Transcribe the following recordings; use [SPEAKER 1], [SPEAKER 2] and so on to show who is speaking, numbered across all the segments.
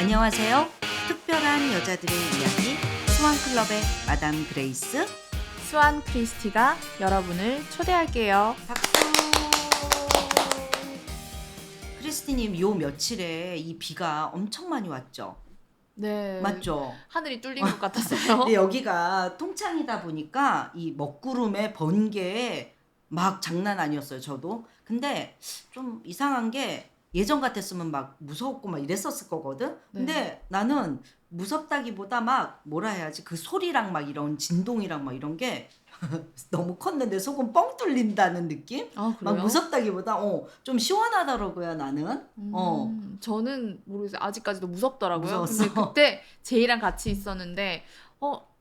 [SPEAKER 1] 안녕하세요. 특별한 여자들의 이야기 스완클럽의 마담 그레이스
[SPEAKER 2] 스완 크리스티가 여러분을 초대할게요.
[SPEAKER 1] 박수. 크리스티님 요 며칠에 이 비가 엄청 많이 왔죠?
[SPEAKER 2] 네.
[SPEAKER 1] 맞죠?
[SPEAKER 2] 하늘이 뚫린 것 같았어요.
[SPEAKER 1] 근데 여기가 통창이다 보니까 이 먹구름의 번개에 막 장난 아니었어요, 저도. 근데 좀 이상한 게 예전 같았으면 막 무서웠고 막 이랬었을 거거든. 근데 나는 무섭다기보다 막 뭐라 해야지 그 소리랑 막 이런 진동이랑 막 이런 게 너무 컸는데 속은 뻥 뚫린다는 느낌?
[SPEAKER 2] 아,
[SPEAKER 1] 막
[SPEAKER 2] 그래요?
[SPEAKER 1] 무섭다기보다 좀 시원하더라고요, 나는.
[SPEAKER 2] 저는 모르겠어요. 아직까지도 무섭더라고요.
[SPEAKER 1] 무서웠어.
[SPEAKER 2] 근데 그때 제이랑 같이 있었는데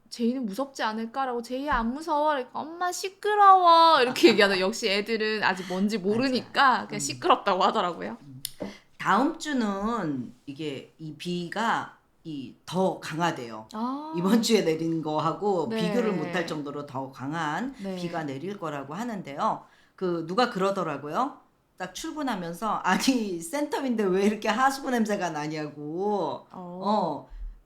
[SPEAKER 2] 제이는 무섭지 않을까라고 제이야 안 무서워. 그러니까 엄마 시끄러워. 이렇게 얘기하다 역시 애들은 아직 뭔지 모르니까 그냥 시끄럽다고 하더라고요.
[SPEAKER 1] 다음 주는 이게 이 비가 더 강하대요.
[SPEAKER 2] 아,
[SPEAKER 1] 이번 주에 내린 거하고
[SPEAKER 2] 네.
[SPEAKER 1] 비교를 못할 정도로 더 강한
[SPEAKER 2] 네.
[SPEAKER 1] 비가 내릴 거라고 하는데요. 누가 그러더라고요. 딱 출근하면서 아니 센텀인데 왜 이렇게 하수구 냄새가 나냐고.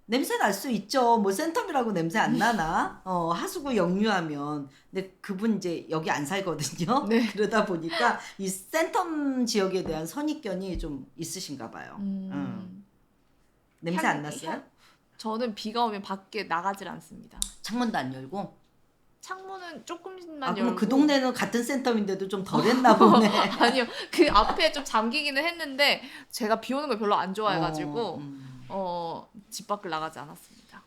[SPEAKER 1] 냄새 날 수 있죠. 뭐 센텀이라고 냄새 안 나나? 하수구 역류하면. 근데 그분 이제 여기 안 살거든요.
[SPEAKER 2] 네.
[SPEAKER 1] 그러다 보니까 이 센텀 지역에 대한 선입견이 좀 있으신가 봐요. 냄새 안 났어요?
[SPEAKER 2] 저는 비가 오면 밖에 나가질 않습니다.
[SPEAKER 1] 창문도 안 열고?
[SPEAKER 2] 창문은 조금만
[SPEAKER 1] 아,
[SPEAKER 2] 열고.
[SPEAKER 1] 그럼 그 동네는 같은 센텀인데도 좀 덜했나 보네.
[SPEAKER 2] 아니요. 그 앞에 좀 잠기기는 했는데 제가 비 오는 걸 별로 안 좋아해가지고 집 밖을 나가지 않았습니다.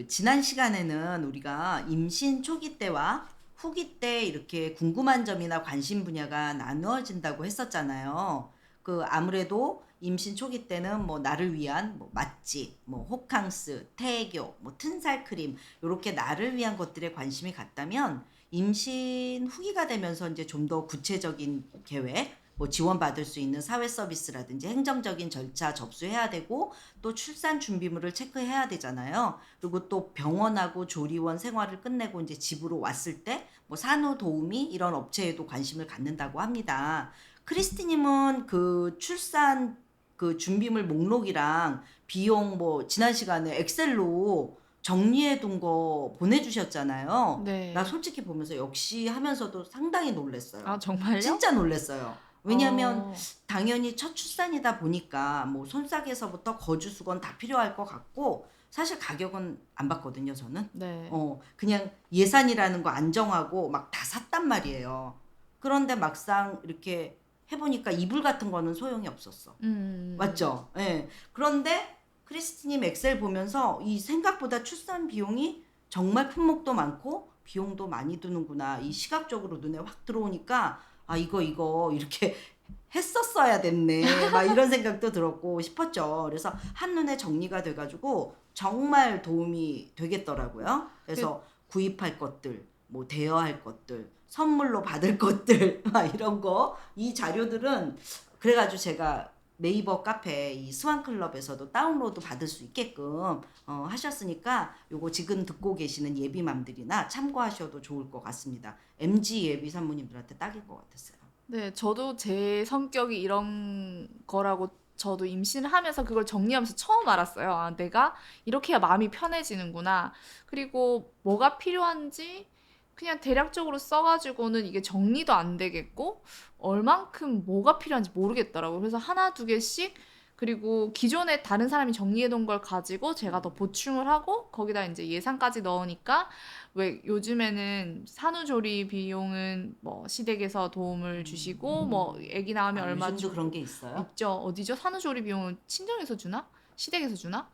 [SPEAKER 1] 지난 시간에는 우리가 임신 초기 때와 후기 때 이렇게 궁금한 점이나 관심 분야가 나누어진다고 했었잖아요. 아무래도 임신 초기 때는 뭐 나를 위한 뭐 맛집, 뭐 호캉스, 태교, 뭐 튼살 크림 이렇게 나를 위한 것들에 관심이 갔다면 임신 후기가 되면서 이제 좀 더 구체적인 계획, 뭐 지원받을 수 있는 사회 서비스라든지 행정적인 절차 접수해야 되고 또 출산 준비물을 체크해야 되잖아요. 그리고 또 병원하고 조리원 생활을 끝내고 이제 집으로 왔을 때 뭐 산후도우미 이런 업체에도 관심을 갖는다고 합니다. 크리스티님은 출산 준비물 목록이랑 비용 뭐 지난 시간에 엑셀로 정리해 둔 거 보내주셨잖아요.
[SPEAKER 2] 네.
[SPEAKER 1] 나 솔직히 보면서 역시 하면서도 상당히 놀랐어요.
[SPEAKER 2] 아, 정말요?
[SPEAKER 1] 진짜 놀랐어요. 왜냐하면 당연히 첫 출산이다 보니까 뭐 손싸개에서부터 거주 수건 다 필요할 것 같고 사실 가격은 안 받거든요, 저는.
[SPEAKER 2] 네.
[SPEAKER 1] 그냥 예산이라는 거 안 정하고 막 다 샀단 말이에요. 그런데 막상 이렇게 해보니까 이불 같은 거는 소용이 없었어. 맞죠? 예. 그런데 크리스티님 엑셀 보면서 이 생각보다 출산 비용이 정말 품목도 많고 비용도 많이 드는구나. 이 시각적으로 눈에 확 들어오니까 아 이거 이렇게 했었어야 됐네. 막 이런 생각도 들었고 싶었죠. 그래서 한눈에 정리가 돼가지고 정말 도움이 되겠더라고요. 그래서 구입할 것들, 뭐 대여할 것들, 선물로 받을 것들 막 이런 거 이 자료들은 그래가지고 제가 네이버 카페 이 스완클럽에서도 다운로드 받을 수 있게끔 하셨으니까 요거 지금 듣고 계시는 예비맘들이나 참고하셔도 좋을 것 같습니다. MG 예비 산모님들한테 딱일 것 같았어요.
[SPEAKER 2] 네, 저도 제 성격이 이런 거라고 저도 임신을 하면서 그걸 정리하면서 처음 알았어요. 아, 내가 이렇게 해야 마음이 편해지는구나. 그리고 뭐가 필요한지 그냥 대략적으로 써가지고는 이게 정리도 안 되겠고, 얼만큼 뭐가 필요한지 모르겠더라고요. 그래서 하나, 두 개씩, 그리고 기존에 다른 사람이 정리해둔 걸 가지고 제가 더 보충을 하고, 거기다 이제 예산까지 넣으니까, 왜 요즘에는 산후조리 비용은 뭐 시댁에서 도움을 주시고, 뭐 애기 낳으면 얼마
[SPEAKER 1] 요즘도 그런 게 있어요?
[SPEAKER 2] 있죠. 어디죠? 산후조리 비용은 친정에서 주나? 시댁에서 주나?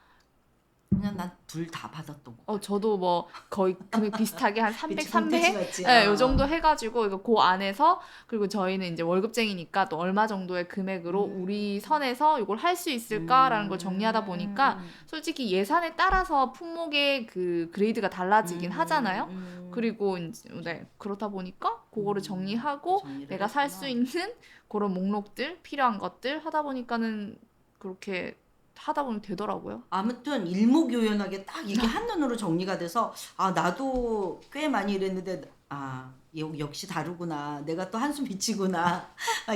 [SPEAKER 1] 그냥 난 둘 다 받았던 거.
[SPEAKER 2] 저도 뭐 거의 금액 비슷하게 한 300,
[SPEAKER 1] 그치,
[SPEAKER 2] 300?
[SPEAKER 1] 홈페이지 맞지?
[SPEAKER 2] 네, 요 정도 해가지고 이거 그 안에서 그리고 저희는 이제 월급쟁이니까 또 얼마 정도의 금액으로 우리 선에서 이걸 할 수 있을까라는 걸 정리하다 보니까 솔직히 예산에 따라서 품목의 그 그레이드가 달라지긴 하잖아요. 그리고 이제 네, 그렇다 보니까 그거를 정리하고
[SPEAKER 1] 정리를
[SPEAKER 2] 내가 살
[SPEAKER 1] 했구나.
[SPEAKER 2] 수 있는 그런 목록들 필요한 것들 하다 보니까는 그렇게 하다 보면 되더라고요.
[SPEAKER 1] 아무튼 일목요연하게 딱 이게 한눈으로 정리가 돼서 아 나도 꽤 많이 이랬는데 아 역시 다르구나. 내가 또 한숨 미치구나.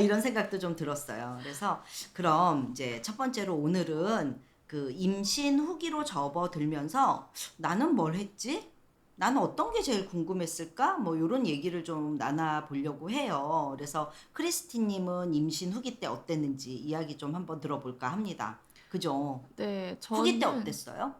[SPEAKER 1] 이런 생각도 좀 들었어요. 그래서 그럼 이제 첫 번째로 오늘은 그 임신 후기로 접어들면서 나는 뭘 했지? 나는 어떤 게 제일 궁금했을까? 뭐 이런 얘기를 좀 나눠보려고 해요. 그래서 크리스티님은 임신 후기 때 어땠는지 이야기 좀 한번 들어볼까 합니다. 그죠?
[SPEAKER 2] 네,
[SPEAKER 1] 후기 때
[SPEAKER 2] 저는
[SPEAKER 1] 어땠어요?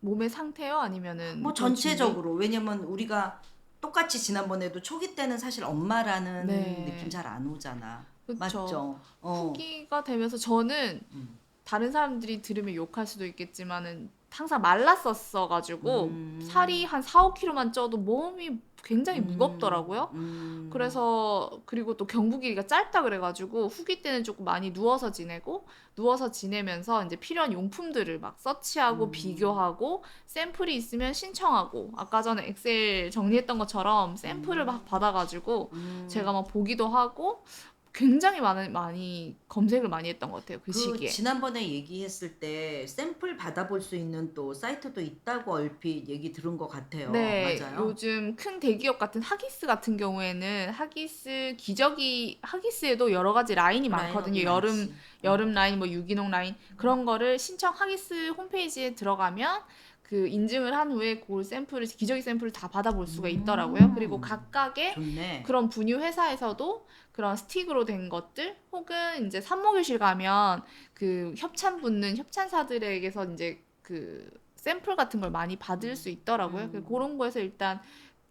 [SPEAKER 2] 몸의 상태요? 아니면은
[SPEAKER 1] 뭐
[SPEAKER 2] 그런 준비?
[SPEAKER 1] 전체적으로. 왜냐면 우리가 똑같이 지난번에도 초기 때는 사실 엄마라는 느낌
[SPEAKER 2] 네,
[SPEAKER 1] 잘 안 오잖아.
[SPEAKER 2] 그쵸.
[SPEAKER 1] 맞죠?
[SPEAKER 2] 후기가 되면서 저는
[SPEAKER 1] 음.
[SPEAKER 2] 다른 사람들이 들으면 욕할 수도 있겠지만은 항상 말랐었어가지고 살이
[SPEAKER 1] 음.
[SPEAKER 2] 한 4, 5kg만 쪄도 몸이 굉장히
[SPEAKER 1] 음.
[SPEAKER 2] 무겁더라고요.
[SPEAKER 1] 음.
[SPEAKER 2] 그래서 그리고 또 경부 길이가 짧다 그래가지고 후기 때는 조금 많이 누워서 지내고 누워서 지내면서 이제 필요한 용품들을 막 서치하고
[SPEAKER 1] 음.
[SPEAKER 2] 비교하고 샘플이 있으면 신청하고 아까 전에 엑셀 정리했던 것처럼 샘플을 막
[SPEAKER 1] 음.
[SPEAKER 2] 받아가지고 제가
[SPEAKER 1] 음.
[SPEAKER 2] 막 보기도 하고 굉장히 많이 검색을 많이 했던 것 같아요. 그
[SPEAKER 1] 그
[SPEAKER 2] 시기에.
[SPEAKER 1] 지난번에 얘기했을 때 샘플 받아볼 수 있는 또 사이트도 있다고 얼핏 얘기 들은 것 같아요.
[SPEAKER 2] 네,
[SPEAKER 1] 맞아요?
[SPEAKER 2] 요즘 큰 대기업 같은 하기스 같은 경우에는 하기스 기저귀 하기스에도 여러 가지 라인이
[SPEAKER 1] 라인업이
[SPEAKER 2] 많거든요.
[SPEAKER 1] 많지.
[SPEAKER 2] 여름 라인, 뭐 유기농 라인 그런 거를 신청 하기스 홈페이지에 들어가면 그 인증을 한 후에 그 샘플을 기저귀 샘플을 다 받아볼 수가 있더라고요. 그리고 각각의
[SPEAKER 1] 좋네.
[SPEAKER 2] 그런 분유 회사에서도 그런 스틱으로 된 것들 혹은 이제 산모교실 가면 그 협찬 붙는 협찬사들에게서 이제 그 샘플 같은 걸 많이 받을 수 있더라고요.
[SPEAKER 1] 음.
[SPEAKER 2] 그런 거에서 일단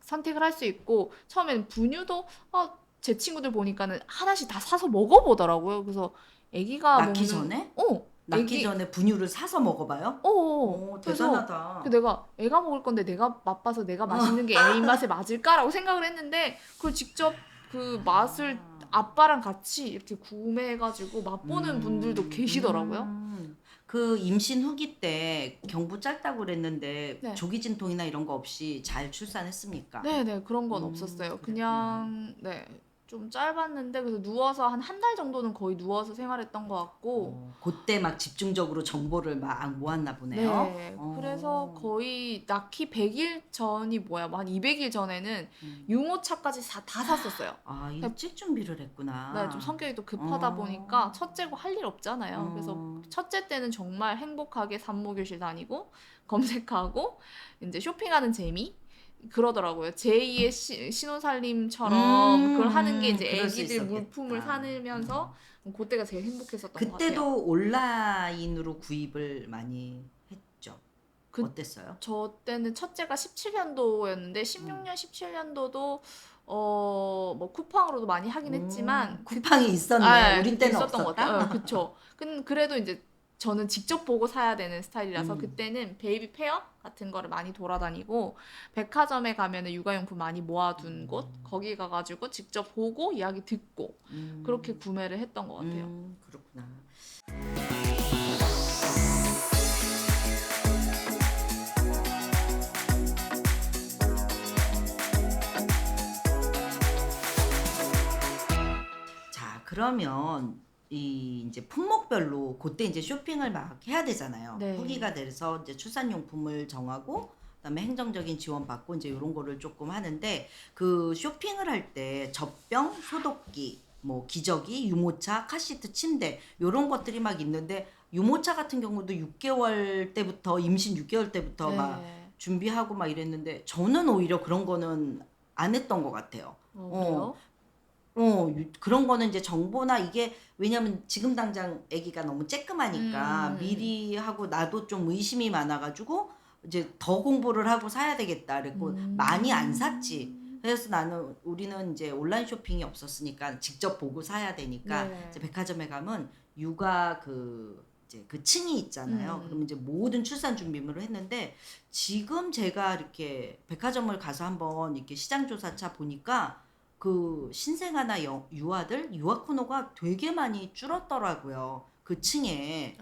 [SPEAKER 2] 선택을 할 수 있고 처음에는 분유도 제 친구들 보니까는 하나씩 다 사서 먹어보더라고요. 그래서 아기가
[SPEAKER 1] 낳기
[SPEAKER 2] 먹는
[SPEAKER 1] 전에?
[SPEAKER 2] 어
[SPEAKER 1] 낳기
[SPEAKER 2] 아기
[SPEAKER 1] 전에 분유를 사서 먹어봐요? 오,
[SPEAKER 2] 그래서
[SPEAKER 1] 대단하다.
[SPEAKER 2] 내가 애가 먹을 건데 내가 맛봐서 내가 맛있는 게 애 입맛에 맞을까라고 생각을 했는데 그걸 직접 그 맛을
[SPEAKER 1] 아.
[SPEAKER 2] 아빠랑 같이 이렇게 구매해가지고 맛보는 분들도
[SPEAKER 1] 음.
[SPEAKER 2] 계시더라고요.
[SPEAKER 1] 그 임신 후기 때 경부 짧다고 그랬는데
[SPEAKER 2] 네.
[SPEAKER 1] 조기 진통이나 이런 거 없이 잘 출산했습니까?
[SPEAKER 2] 네네, 그런 건 없었어요.
[SPEAKER 1] 그랬구나.
[SPEAKER 2] 그냥, 네, 좀 짧았는데, 그래서 누워서 한 한 달 정도는 거의 누워서 생활했던 것 같고,
[SPEAKER 1] 그때 막 집중적으로 정보를 막 모았나 보네요.
[SPEAKER 2] 네, 그래서 거의 낳기 100일 전이 뭐야, 뭐 한 200일 전에는
[SPEAKER 1] 음.
[SPEAKER 2] 유모차까지 다 샀었어요.
[SPEAKER 1] 아,
[SPEAKER 2] 그냥
[SPEAKER 1] 일찍 준비를
[SPEAKER 2] 네, 좀
[SPEAKER 1] 했구나.
[SPEAKER 2] 성격이 또 급하다 보니까
[SPEAKER 1] 어.
[SPEAKER 2] 첫째고 할 일 없잖아요. 그래서
[SPEAKER 1] 어.
[SPEAKER 2] 첫째 때는 정말 행복하게 산모교실 다니고 검색하고 이제 쇼핑하는 재미 그러더라고요. 제2의 신혼살림처럼 그걸 하는 게 이제
[SPEAKER 1] 그럴 수
[SPEAKER 2] 애기들 물품을
[SPEAKER 1] 있었겠다.
[SPEAKER 2] 사면서 그때가 제일 행복했었던 것 같아요.
[SPEAKER 1] 그때도 온라인으로 구입을 많이 했죠.
[SPEAKER 2] 그,
[SPEAKER 1] 어땠어요?
[SPEAKER 2] 저 때는 첫째가 17년도였는데 16년, 17년도도 뭐 쿠팡으로도 많이 하긴 했지만
[SPEAKER 1] 쿠팡이 있었네. 우리
[SPEAKER 2] 그때
[SPEAKER 1] 때는
[SPEAKER 2] 있었던 것 같아요.
[SPEAKER 1] 없었다?
[SPEAKER 2] 그쵸. 그래도 이제 저는 직접 보고 사야 되는 스타일이라서
[SPEAKER 1] 음.
[SPEAKER 2] 그때는 베이비 페어 같은 거를 많이 돌아다니고 백화점에 가면은 육아용품 많이 모아둔 곳 거기 가가지고 직접 보고 이야기 듣고 그렇게 구매를 했던 것 같아요.
[SPEAKER 1] 그렇구나. 자, 그러면 이 이제 품목별로 그때 이제 쇼핑을 막 해야 되잖아요.
[SPEAKER 2] 네.
[SPEAKER 1] 후기가 돼서 이제 출산용품을 정하고 그다음에 행정적인 지원 받고 이제 이런 거를 조금 하는데 그 쇼핑을 할 때 젖병, 소독기, 뭐 기저귀, 유모차, 카시트, 침대 이런 것들이 막 있는데 유모차 같은 경우도 6개월 때부터 임신 6개월 때부터 막
[SPEAKER 2] 네.
[SPEAKER 1] 준비하고 막 이랬는데 저는 오히려 그런 거는 안 했던 것 같아요. 어,
[SPEAKER 2] 그래요?
[SPEAKER 1] 그런 거는 이제 정보나 이게 왜냐면 지금 당장 아기가 너무 쬐끔하니까
[SPEAKER 2] 음,
[SPEAKER 1] 미리 하고 나도 좀 의심이 많아가지고 이제 더 공부를 하고 사야 되겠다 그랬고 많이 안 샀지.
[SPEAKER 2] 음,
[SPEAKER 1] 그래서 우리는 이제 온라인 쇼핑이 없었으니까 직접 보고 사야 되니까 이제
[SPEAKER 2] 네.
[SPEAKER 1] 백화점에 가면 육아 이제 그 층이 있잖아요. 그러면
[SPEAKER 2] 음,
[SPEAKER 1] 이제 모든 출산 준비물을 했는데 지금 제가 이렇게 백화점을 가서 한번 이렇게 시장 조사차 보니까 그 신생아나 유아들 유아 코너가 되게 많이 줄었더라고요. 그 층에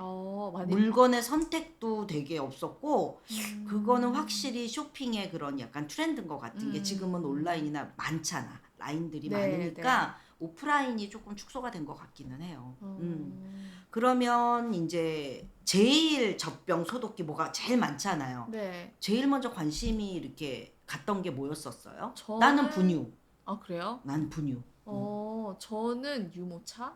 [SPEAKER 2] 많이,
[SPEAKER 1] 물건의 선택도 되게 없었고 그거는
[SPEAKER 2] 음,
[SPEAKER 1] 확실히 쇼핑의 그런 약간 트렌드인 것 같은 게 지금은
[SPEAKER 2] 음,
[SPEAKER 1] 온라인이나 많잖아. 라인들이
[SPEAKER 2] 네, 네.
[SPEAKER 1] 많으니까 오프라인이 조금 축소가 된 것 같기는 해요.
[SPEAKER 2] 음,
[SPEAKER 1] 그러면 이제 제일 젖병 소독기 뭐가 제일 많잖아요.
[SPEAKER 2] 네.
[SPEAKER 1] 제일 먼저 관심이 이렇게 갔던 게 뭐였었어요? 나는
[SPEAKER 2] 저는
[SPEAKER 1] 분유.
[SPEAKER 2] 아, 그래요?
[SPEAKER 1] 난 분유.
[SPEAKER 2] 저는 유모차?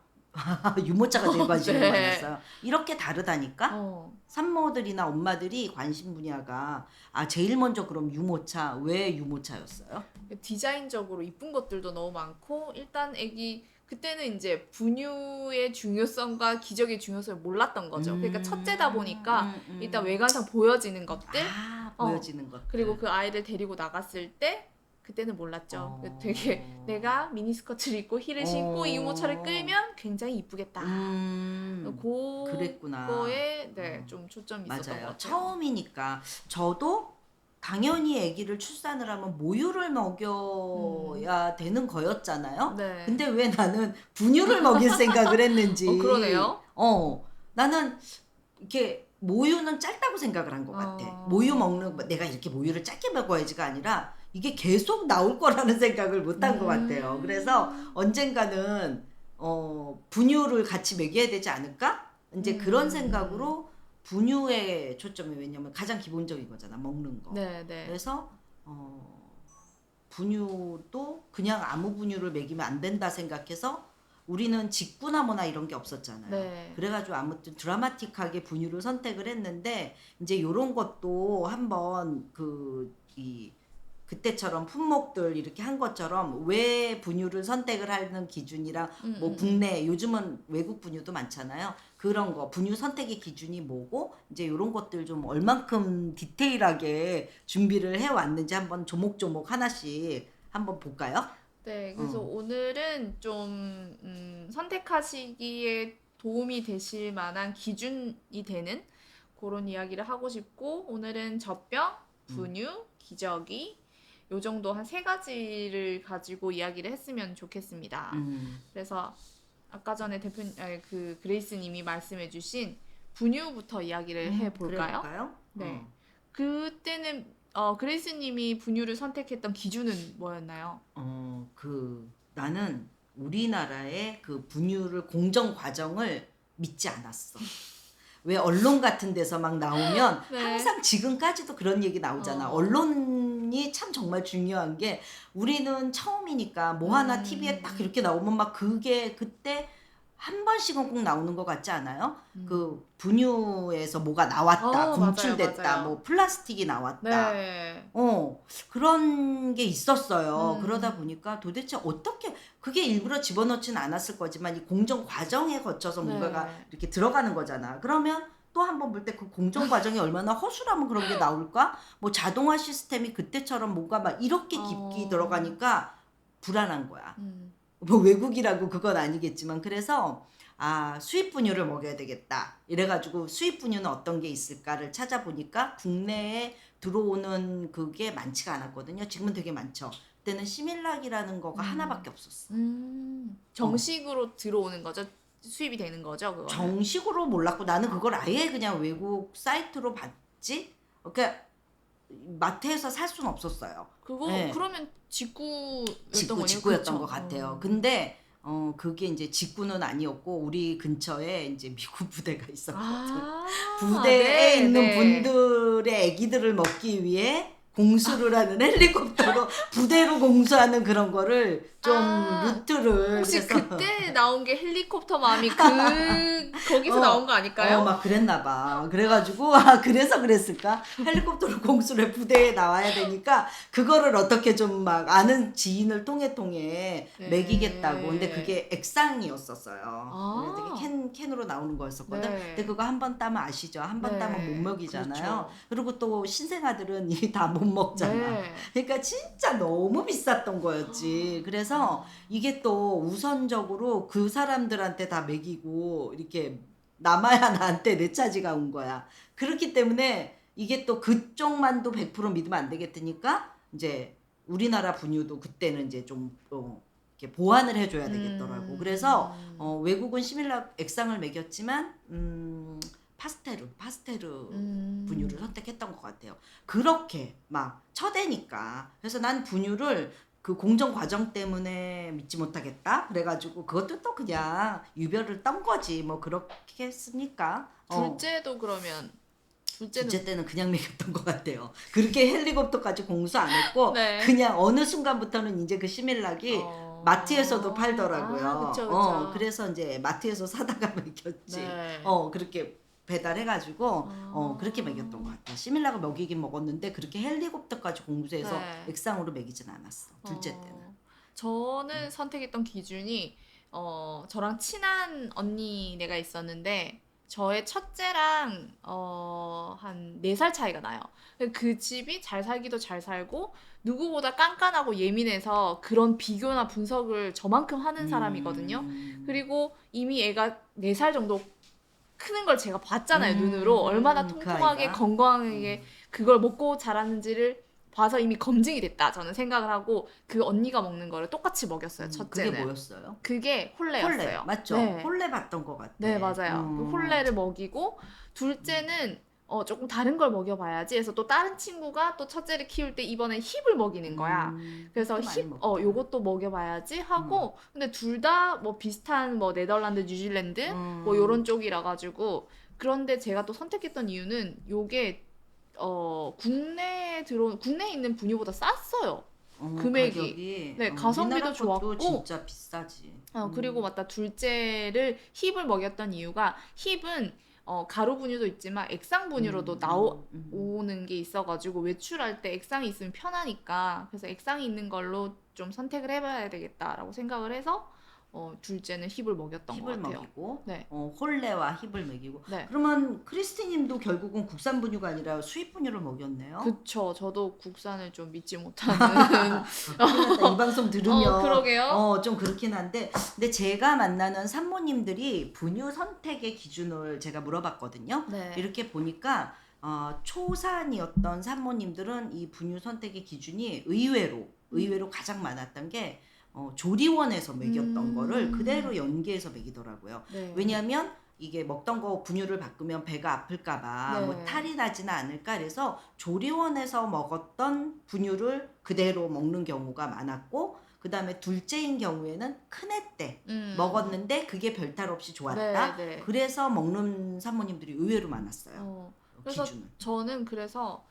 [SPEAKER 1] 유모차가 제일 관심이
[SPEAKER 2] 네.
[SPEAKER 1] 많았어요. 이렇게 다르다니까?
[SPEAKER 2] 어.
[SPEAKER 1] 산모들이나 엄마들이 관심 분야가 제일 먼저 그럼 유모차. 왜 유모차였어요?
[SPEAKER 2] 디자인적으로 이쁜 것들도 너무 많고 일단 애기 그때는 이제 분유의 중요성과 기저귀의 중요성을 몰랐던 거죠. 그러니까 첫째다 보니까 일단 외관상 보여지는 것들,
[SPEAKER 1] 보여지는 것들.
[SPEAKER 2] 그리고 그 아이를 데리고 나갔을 때 그때는 몰랐죠. 되게 내가 미니스커트를 입고 힐을 신고 이 유모차를 끌면 굉장히 이쁘겠다.
[SPEAKER 1] 그랬구나.
[SPEAKER 2] 그거에 좀 초점이 있었던 것
[SPEAKER 1] 맞아요.
[SPEAKER 2] 같아요.
[SPEAKER 1] 처음이니까 저도 당연히 아기를 출산을 하면 모유를 먹여야 되는 거였잖아요.
[SPEAKER 2] 네.
[SPEAKER 1] 근데 왜 나는 분유를 먹일 생각을 했는지.
[SPEAKER 2] 그러네요.
[SPEAKER 1] 나는 이렇게 모유는 짧다고 생각을 한 것 같아. 모유 먹는 내가 이렇게 모유를 짧게 먹어야지가 아니라 이게 계속 나올 거라는 생각을 못 한 것 같아요. 그래서 언젠가는 분유를 같이 먹여야 되지 않을까? 이제 그런 생각으로 분유에 초점이, 왜냐면 가장 기본적인 거잖아, 먹는 거.
[SPEAKER 2] 네.
[SPEAKER 1] 그래서 분유도 그냥 아무 분유를 먹이면 안 된다 생각해서 우리는 직구나 뭐나 이런 게 없었잖아요.
[SPEAKER 2] 네.
[SPEAKER 1] 그래가지고 아무튼 드라마틱하게 분유를 선택을 했는데 이제 요런 것도 한번 그때처럼 품목들 이렇게 한 것처럼 왜 분유를 선택을 하는 기준이랑 뭐 국내 요즘은 외국 분유도 많잖아요. 그런 거 분유 선택의 기준이 뭐고 이제 이런 것들 좀 얼만큼 디테일하게 준비를 해왔는지 한번 조목조목 하나씩 한번 볼까요?
[SPEAKER 2] 네, 그래서 오늘은 좀 선택하시기에 도움이 되실 만한 기준이 되는 그런 이야기를 하고 싶고, 오늘은 젖병, 분유, 기저귀 요 정도 한 3가지를 가지고 이야기를 했으면 좋겠습니다. 그래서 아까 전에 그 그레이스님이 말씀해주신 분유부터 이야기를 해볼까요?
[SPEAKER 1] 그래볼까요?
[SPEAKER 2] 네. 그때는 그레이스님이 분유를 선택했던 기준은 뭐였나요?
[SPEAKER 1] 나는 우리나라의 그 분유를 공정 과정을 믿지 않았어. 왜 언론 같은 데서 막 나오면
[SPEAKER 2] 네.
[SPEAKER 1] 항상 지금까지도 그런 얘기 나오잖아. 언론이 참 정말 중요한 게 우리는 처음이니까 뭐 하나 TV에 딱 이렇게 나오면 막 그게 그때 한 번씩은 꼭 나오는 것 같지 않아요? 그 분유에서 뭐가 나왔다, 분출됐다,
[SPEAKER 2] 맞아요.
[SPEAKER 1] 뭐 플라스틱이 나왔다.
[SPEAKER 2] 네.
[SPEAKER 1] 그런 게 있었어요. 그러다 보니까 도대체 어떻게, 그게 일부러 집어넣지는 않았을 거지만 이 공정 과정에 거쳐서 뭔가가 이렇게 들어가는 거잖아. 그러면 또 한 번 볼 때 그 공정 과정이 얼마나 허술하면 그런 게 나올까? 뭐 자동화 시스템이 그때처럼 뭔가 막 이렇게 깊게 들어가니까 불안한 거야. 뭐 외국이라고 그건 아니겠지만, 그래서 수입 분유를 먹여야 되겠다 이래가지고 수입 분유는 어떤 게 있을까를 찾아보니까 국내에 들어오는 그게 많지가 않았거든요. 지금은 되게 많죠. 그때는 시밀락이라는 거가 하나밖에 없었어.
[SPEAKER 2] 정식으로 들어오는 거죠? 수입이 되는 거죠? 그거는?
[SPEAKER 1] 정식으로 몰랐고 나는 그걸 아예 그냥 외국 사이트로 봤지. 그러니까 마트에서 살 수는 없었어요. 네.
[SPEAKER 2] 그러면
[SPEAKER 1] 직구였던 것 같아요. 근데 그게 이제 직구는 아니었고 우리 근처에 이제 미국 부대가 있었거든. 부대에 있는 분들의 아기들을 먹기 위해 공수를 하는 헬리콥터로 부대로 공수하는 그런 거를 좀 루트를.
[SPEAKER 2] 혹시
[SPEAKER 1] 그래서
[SPEAKER 2] 그때 나온 게 헬리콥터 맘이 거기서 나온 거 아닐까요?
[SPEAKER 1] 막 그랬나 봐. 그래가지고 그래서 그랬을까? 헬리콥터로 공수를 부대에 나와야 되니까 그거를 어떻게 좀 막 아는 지인을 통해 먹이겠다고. 근데 그게 액상이었었어요. 되게 캔으로 나오는 거였었거든. 근데 그거 한 번 따면 아시죠? 한 번 따면 못 먹이잖아요. 그렇죠. 그리고 또 신생아들은 다 못 먹잖아. 그러니까 진짜 너무 비쌌던 거였지. 그래서 이게 또 우선적으로 그 사람들한테 다 먹이고 이렇게 남아야 나한테 내 차지가 온 거야. 그렇기 때문에 이게 또 그쪽만도 100% 믿으면 안 되겠으니까 이제 우리나라 분유도 그때는 이제 좀 이렇게 보완을 해줘야 되겠더라고. 그래서 외국은 시밀락 액상을 먹였지만 파스테르 분유를 선택했던 것 같아요. 그렇게 막 쳐대니까. 그래서 난 분유를 그 공정 과정 때문에 믿지 못하겠다. 그래가지고 그것도 또 그냥 유별을 떤 거지. 뭐 그렇게 했습니까?
[SPEAKER 2] 둘째도 그러면
[SPEAKER 1] 둘째 때는 그냥 먹였던 것 같아요. 그렇게 헬리콥터까지 공수 안 했고
[SPEAKER 2] 네.
[SPEAKER 1] 그냥 어느 순간부터는 이제 그 시밀락이 마트에서도 팔더라고요.
[SPEAKER 2] 아, 그쵸, 그쵸.
[SPEAKER 1] 그래서 이제 마트에서 사다가 먹였지.
[SPEAKER 2] 네.
[SPEAKER 1] 그렇게 배달해가지고 그렇게
[SPEAKER 2] 아.
[SPEAKER 1] 먹였던 것 같아. 시밀락을 먹이긴 먹었는데 그렇게 헬리콥터까지 공수해서
[SPEAKER 2] 네.
[SPEAKER 1] 액상으로 먹이진 않았어. 둘째 때는.
[SPEAKER 2] 저는 선택했던 기준이 저랑 친한 언니네가 있었는데 저의 첫째랑 한 4살 차이가 나요. 그 집이 잘 살기도 잘 살고 누구보다 깐깐하고 예민해서 그런 비교나 분석을 저만큼 하는 사람이거든요. 그리고 이미 애가 4살 정도 크는 걸 제가 봤잖아요, 눈으로. 얼마나
[SPEAKER 1] 그
[SPEAKER 2] 통통하게
[SPEAKER 1] 아이가?
[SPEAKER 2] 건강하게 그걸 먹고 자랐는지를 봐서 이미 검증이 됐다. 저는 생각을 하고 그 언니가 먹는 거를 똑같이 먹였어요, 첫째는.
[SPEAKER 1] 그게 뭐였어요?
[SPEAKER 2] 그게 홀레였어요.
[SPEAKER 1] 홀레 맞죠?
[SPEAKER 2] 네.
[SPEAKER 1] 홀레 봤던 것 같아.
[SPEAKER 2] 네, 맞아요. 그 홀레를 먹이고 둘째는 조금 다른 걸 먹여봐야지 해서 또 다른 친구가 또 첫째를 키울 때 이번엔 힙을 먹이는 거야. 그래서
[SPEAKER 1] 그것도 많이
[SPEAKER 2] 힙,
[SPEAKER 1] 먹죠.
[SPEAKER 2] 요것도 먹여봐야지 하고 근데 둘 다 뭐 비슷한 뭐 네덜란드, 뉴질랜드 뭐 요런 쪽이라 가지고 그런데 제가 또 선택했던 이유는 요게 국내에 있는 분유보다 쌌어요. 금액이.
[SPEAKER 1] 가격이
[SPEAKER 2] 네, 가성비도
[SPEAKER 1] 우리나라 것도
[SPEAKER 2] 좋았고
[SPEAKER 1] 진짜 비싸지.
[SPEAKER 2] 그리고 맞다 둘째를 힙을 먹였던 이유가 힙은 가루 분유도 있지만 액상 분유로도 나오는 게 있어가지고 외출할 때 액상이 있으면 편하니까 그래서 액상이 있는 걸로 좀 선택을 해봐야 되겠다라고 생각을 해서 둘째는 힙을 먹였던 것
[SPEAKER 1] 힙을
[SPEAKER 2] 같아요.
[SPEAKER 1] 먹이고
[SPEAKER 2] 네.
[SPEAKER 1] 홀레와 힙을 먹이고.
[SPEAKER 2] 네.
[SPEAKER 1] 그러면 크리스티님도 결국은 국산 분유가 아니라 수입 분유를 먹였네요.
[SPEAKER 2] 그쵸. 저도 국산을 좀 믿지 못하는.
[SPEAKER 1] 큰일 났다. 이 방송 들으면
[SPEAKER 2] 그러게요.
[SPEAKER 1] 좀 그렇긴 한데 근데 제가 만나는 산모님들이 분유 선택의 기준을 제가 물어봤거든요.
[SPEAKER 2] 네.
[SPEAKER 1] 이렇게 보니까 초산이었던 산모님들은 이 분유 선택의 기준이 의외로 가장 많았던 게 조리원에서 먹였던 거를 그대로 연계해서 먹이더라고요.
[SPEAKER 2] 네.
[SPEAKER 1] 왜냐하면 이게 먹던 거 분유를 바꾸면 배가 아플까봐
[SPEAKER 2] 네.
[SPEAKER 1] 뭐 탈이 나지는 않을까 그래서 조리원에서 먹었던 분유를 그대로 먹는 경우가 많았고 그 다음에 둘째인 경우에는 큰애 때 먹었는데 그게 별탈 없이 좋았다.
[SPEAKER 2] 네, 네.
[SPEAKER 1] 그래서 먹는 산모님들이 의외로 많았어요.
[SPEAKER 2] 그래서
[SPEAKER 1] 기준은.
[SPEAKER 2] 저는 그래서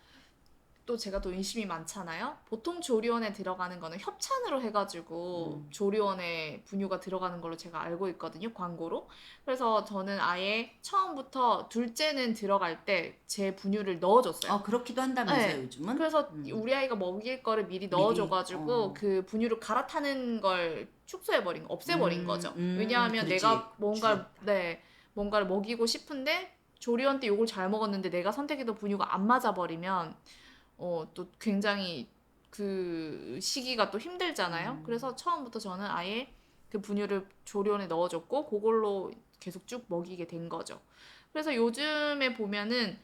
[SPEAKER 2] 또 제가 또 의심이 많잖아요. 보통 조리원에 들어가는 거는 협찬으로 해가지고 조리원에 분유가 들어가는 걸로 제가 알고 있거든요. 광고로. 그래서 저는 아예 처음부터 둘째는 들어갈 때 제 분유를 넣어줬어요.
[SPEAKER 1] 그렇기도 한다면서요,
[SPEAKER 2] 네.
[SPEAKER 1] 요즘은?
[SPEAKER 2] 그래서 우리 아이가 먹일 거를 미리 넣어줘가지고 그 분유를 갈아타는 걸 축소해버린 거, 없애버린 거죠. 왜냐하면
[SPEAKER 1] 그렇지.
[SPEAKER 2] 내가 뭔가를 먹이고 싶은데 조리원 때 요걸 잘 먹었는데 내가 선택했던 분유가 안 맞아버리면 또 굉장히 그 시기가 또 힘들잖아요. 그래서 처음부터 저는 아예 그 분유를 조리원에 넣어줬고 그걸로 계속 쭉 먹이게 된 거죠. 그래서 요즘에 보면은